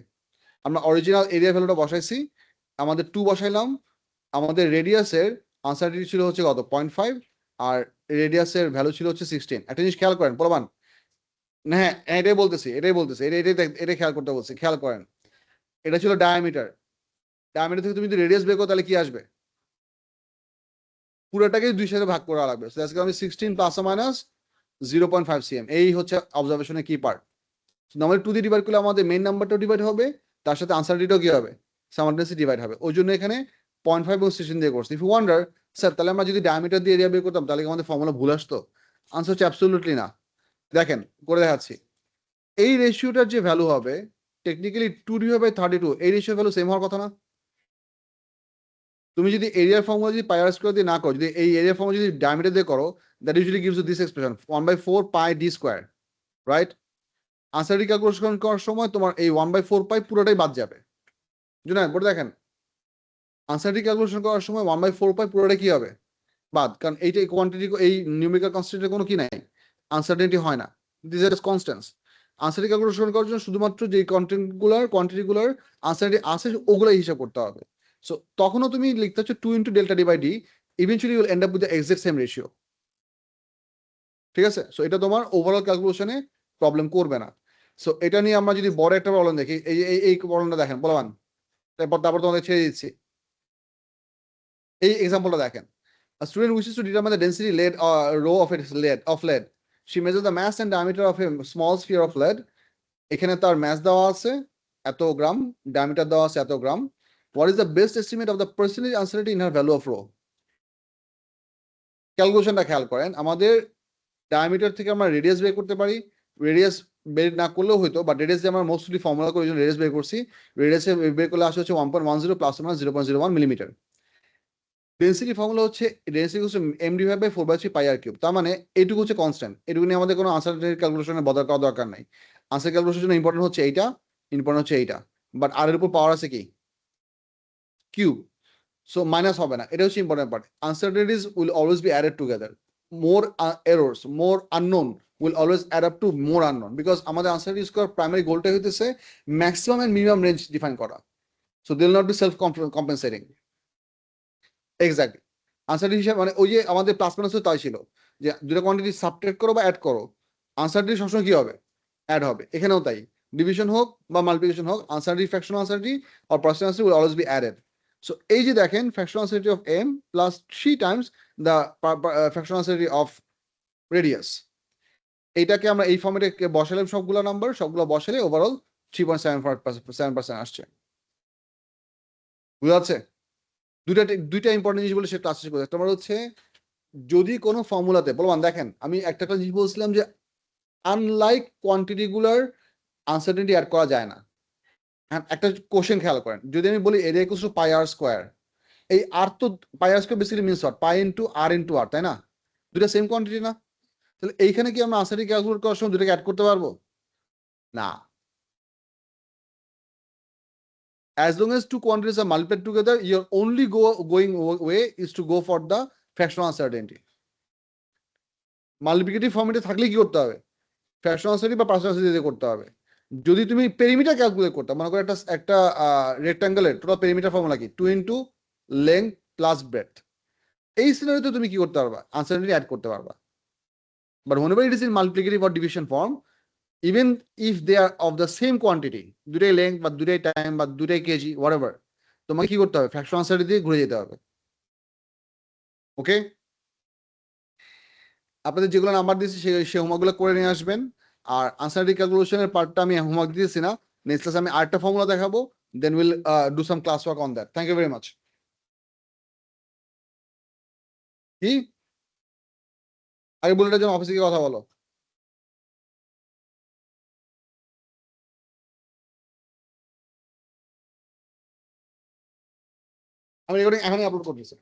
S1: আমরা অরিজিনাল এরিয়া ভ্যালুটা বসাইছি, আমাদের 2 বসাইলাম। আমাদের রেডিয়াসের আনসার্টেনিটি ছিল হচ্ছে কত 0.5, আর রেডিয়াসের ভ্যালু ছিল হচ্ছে 16। একটা জিনিস খেয়াল করেন প্রমাণ, হ্যাঁ এটাই বলতেছি এটাই খেয়াল করতে বলছি। খেয়াল করেন, এটা ছিল ডায়ামিটার। ডায়ামিটার থেকে তুমি যদি রেডিয়াস বের করো তাহলে কি আসবে? পুরোটাকে 2 সাথে ভাগ করা লাগবে। সো আজকে আমি 16 প্লাস ও মাইনাস 0.5 cm, এই হচ্ছে অবজারভেশনের কি পার্ট। নরমালি 2 দিয়ে ডিভাইড করলে আমাদের মেইন নাম্বারটাও ডিভাইড হবে, তার সাথে আনসার্টেনিটিও কি হবে? সাইমালটেনিয়াসলি ডিভাইড হবে। ওই জন্য এখানে 0.5 এবং 16 দিয়ে করছি। ইফ ইউ ওয়ান্ডার স্যার তাহলে আমরা যদি ডায়ামিটার দিয়ে এরিয়া বের করতাম তাহলে কি আমাদের ফর্মুলা ভুল আসতো? আনসার হচ্ছে অ্যাবসলিউটলি না। দেখেন করে দেখাচ্ছি। এই রেশিওটার যে ভ্যালু হবে টেকনিক্যালি 2/32, এই রেশিও ভ্যালু সেম হওয়ার কথা না? তুমি যদি এরিয়ার ফর্মুলা যদি পাই আর স্কয়ার দিয়ে না করো, যদি এই এরিয়া ফর্মুলা যদি ডায়ামিটার দিয়ে করো, that usually gives you this expression 1/4 pi D square, right? Uncertainty calculation করার সময় তোমার এই 1/4 পাই পুরোটাই বাদ যাবে। জুনায়েদ বোর্ডে দেখেন, আনসারটি ক্যালকুলেশন করার সময় 1/4 পাই পুরোটা কি হবে? বাদ, কারণ এইটা কোয়ান্টিটি, এই নিউমেরিক্যাল কনস্ট্যান্টের কোনো কি নাই, আনসার্টেনিটি হয় না, দিস আর কনস্ট্যান্টস। আনসারটি ক্যালকুলেশন করার জন্য শুধুমাত্র যে কোয়ান্টিটিগুলার আনসারটি আছে ওগুলাই হিসাব করতে হবে। সো তখনও তুমি লিখতে হচ্ছে 2 × delta D by D, eventually will end up with the exact same ratio. ঠিক আছে, সো এটা তোমার ওভারঅল ক্যালকুলেশনে প্রবলেম করবে না। সো এটা নিয়ে আমরা যদি বড় একটা প্রবলেম দেখি, এই প্রবলেমটা দেখেন বলবান, তারপর তোমাদের ছেড়ে দিচ্ছি। এই এক্সাম্পলটা দেখেন, a student wishes to determine the density lead row of lead. She measures the mass and diameter of a small sphere of lead. এখানে তার mass দেওয়া আছে এত গ্রাম, diameter দেওয়া আছে এত গ্রাম. What is the best estimate of the percentage uncertainty in her value of rho? ক্যালকুলেশনটা খেয়াল করেন, আমাদের ডায়ামিটার থেকে আমরা রেডিয়াস বের করতে পারি, রেডিয়াস বের না করলেও হয়তো, বাট রেডিয়াস দিয়ে আমরা মোস্টলি ফর্মুলা করে রেডিয়াস বের করছি, রেডিয়াসে বের করলে আসে হচ্ছে 1.10 plus minus 0.01 millimetre. Density formula হচ্ছে ডেন্সিটি হচ্ছে m divide by 4/3 pi R cube. তার মানে এইটুকু হচ্ছে কনস্ট্যান্ট, এটুকু নিয়ে আমাদের কোনো আনসার ক্যালকুলেশনে বদল করার দরকার নাই। আনসার ক্যালকুলেশনের জন্য ইম্পর্টেন্ট হচ্ছে এইটা, ইম্পর্টেন্ট হচ্ছে এইটা, বাট আর এর উপর পাওয়ার আছে কি কিউব, সো মাইনাস হবে না, এটা হচ্ছে important part. Uncertainties will always be added together, more errors, more unknown will always add up to more unknown, because আমাদের আনসার্টেনিটিজ করার প্রাইমারি গোলটাই হইতেছে maximum and minimum range define করা, so they will not be self compensating. Exactly, uncertainty হিসাবে মানে ওই যে আমাদের প্লাস মাইনাস তাই ছিল যে দুটো কোয়ান্টিটি সাবট্রাক্ট করো বা অ্যাড করো, আনসারটি সবসময় কি হবে? অ্যাড হবে। এখানেও তাই, ডিভিশন হোক বা মাল্টিপ্লিকেশন হোক, uncertainty fractional uncertainty or percent uncertainty will always be added. So এই যে দেখেন, fractional uncertainty of m plus 3 times the fractional uncertainty of radius, এইটাকে আমরা এই ফর্মেটে বসালে সবগুলো নাম্বার সবগুলো বসালে ওভারঅল 3.7% আসছে। বুঝা যাচ্ছে? দুইটা ইম্পর্টেন্ট জিনিস বলে সে ক্লাস শেষ করে, তোমার হচ্ছে যদি কোনো ফর্মুলাতে বলবান, দেখেন আমি একটা জিনিস বলছিলাম যে আনলাইক কোয়ান্টিটি গুলার আনসার্টেনিটি অ্যাড করা যায় না। একটা কোশ্চেন খেয়াল করেন, যদি আমি বলি area equals to pi r square, এই আর তো pi r square basically means what, pi into r, তাই না? দুটো সেম কোয়ান্টিটি না? তাহলে এইখানে কি আমরা আনসারটি ক্যালকুলেট করার সময় দুটোকে অ্যাড করতে পারবো না? as long as two quantities are multiplied together, your only going way is to go for the fractional uncertainty. Multiplicative ফর্মেটে থাকলে কি করতে হবে? ফ্র্যাকশনাল আনসারটি বা পার্সেন্ট আনসারটি দিয়ে করতে হবে। যদি তুমি পেরিমিটার ক্যালকুলেট করতে, মনে করো একটা রেক্ট্যাঙ্গেলের টোটাল পেরিমিটার ফর্মুলা কি 2 × লেংথ প্লাস ব্রেডথ, এই সিনারিওতে তুমি কি করতে পারবা? আনসারটি অ্যাড করতে পারবা। But whenever it is in multiplicative or division form, even if they are of the same quantity, দুটাই লেংথ বা দুটাই টাইম বা দুটাই কেজি হোয়াটএভার, তোমাকে কি করতে হবে? ফ্র্যাকশনাল আনসারটি দিয়ে ঘুরে যেতে হবে। ওকে, আপনাদের যেগুলো নাম্বার দিয়েছি সেই হোমওয়ার্কগুলো করে নিয়ে আসবেন। আর আনসারটি ক্যালকুলেশনের পার্টটা আমি হোমওয়ার্ক দিয়েছি না, নেক্সট ক্লাসে আমি আরেকটা ফর্মুলা দেখাবো, then will do some class work on that. Thank you very much. কি আগে বুলেটের জন্য অফিসে গিয়ে কথা বলো। আমি রেকর্ডিং এখনই আপলোড করতেছি।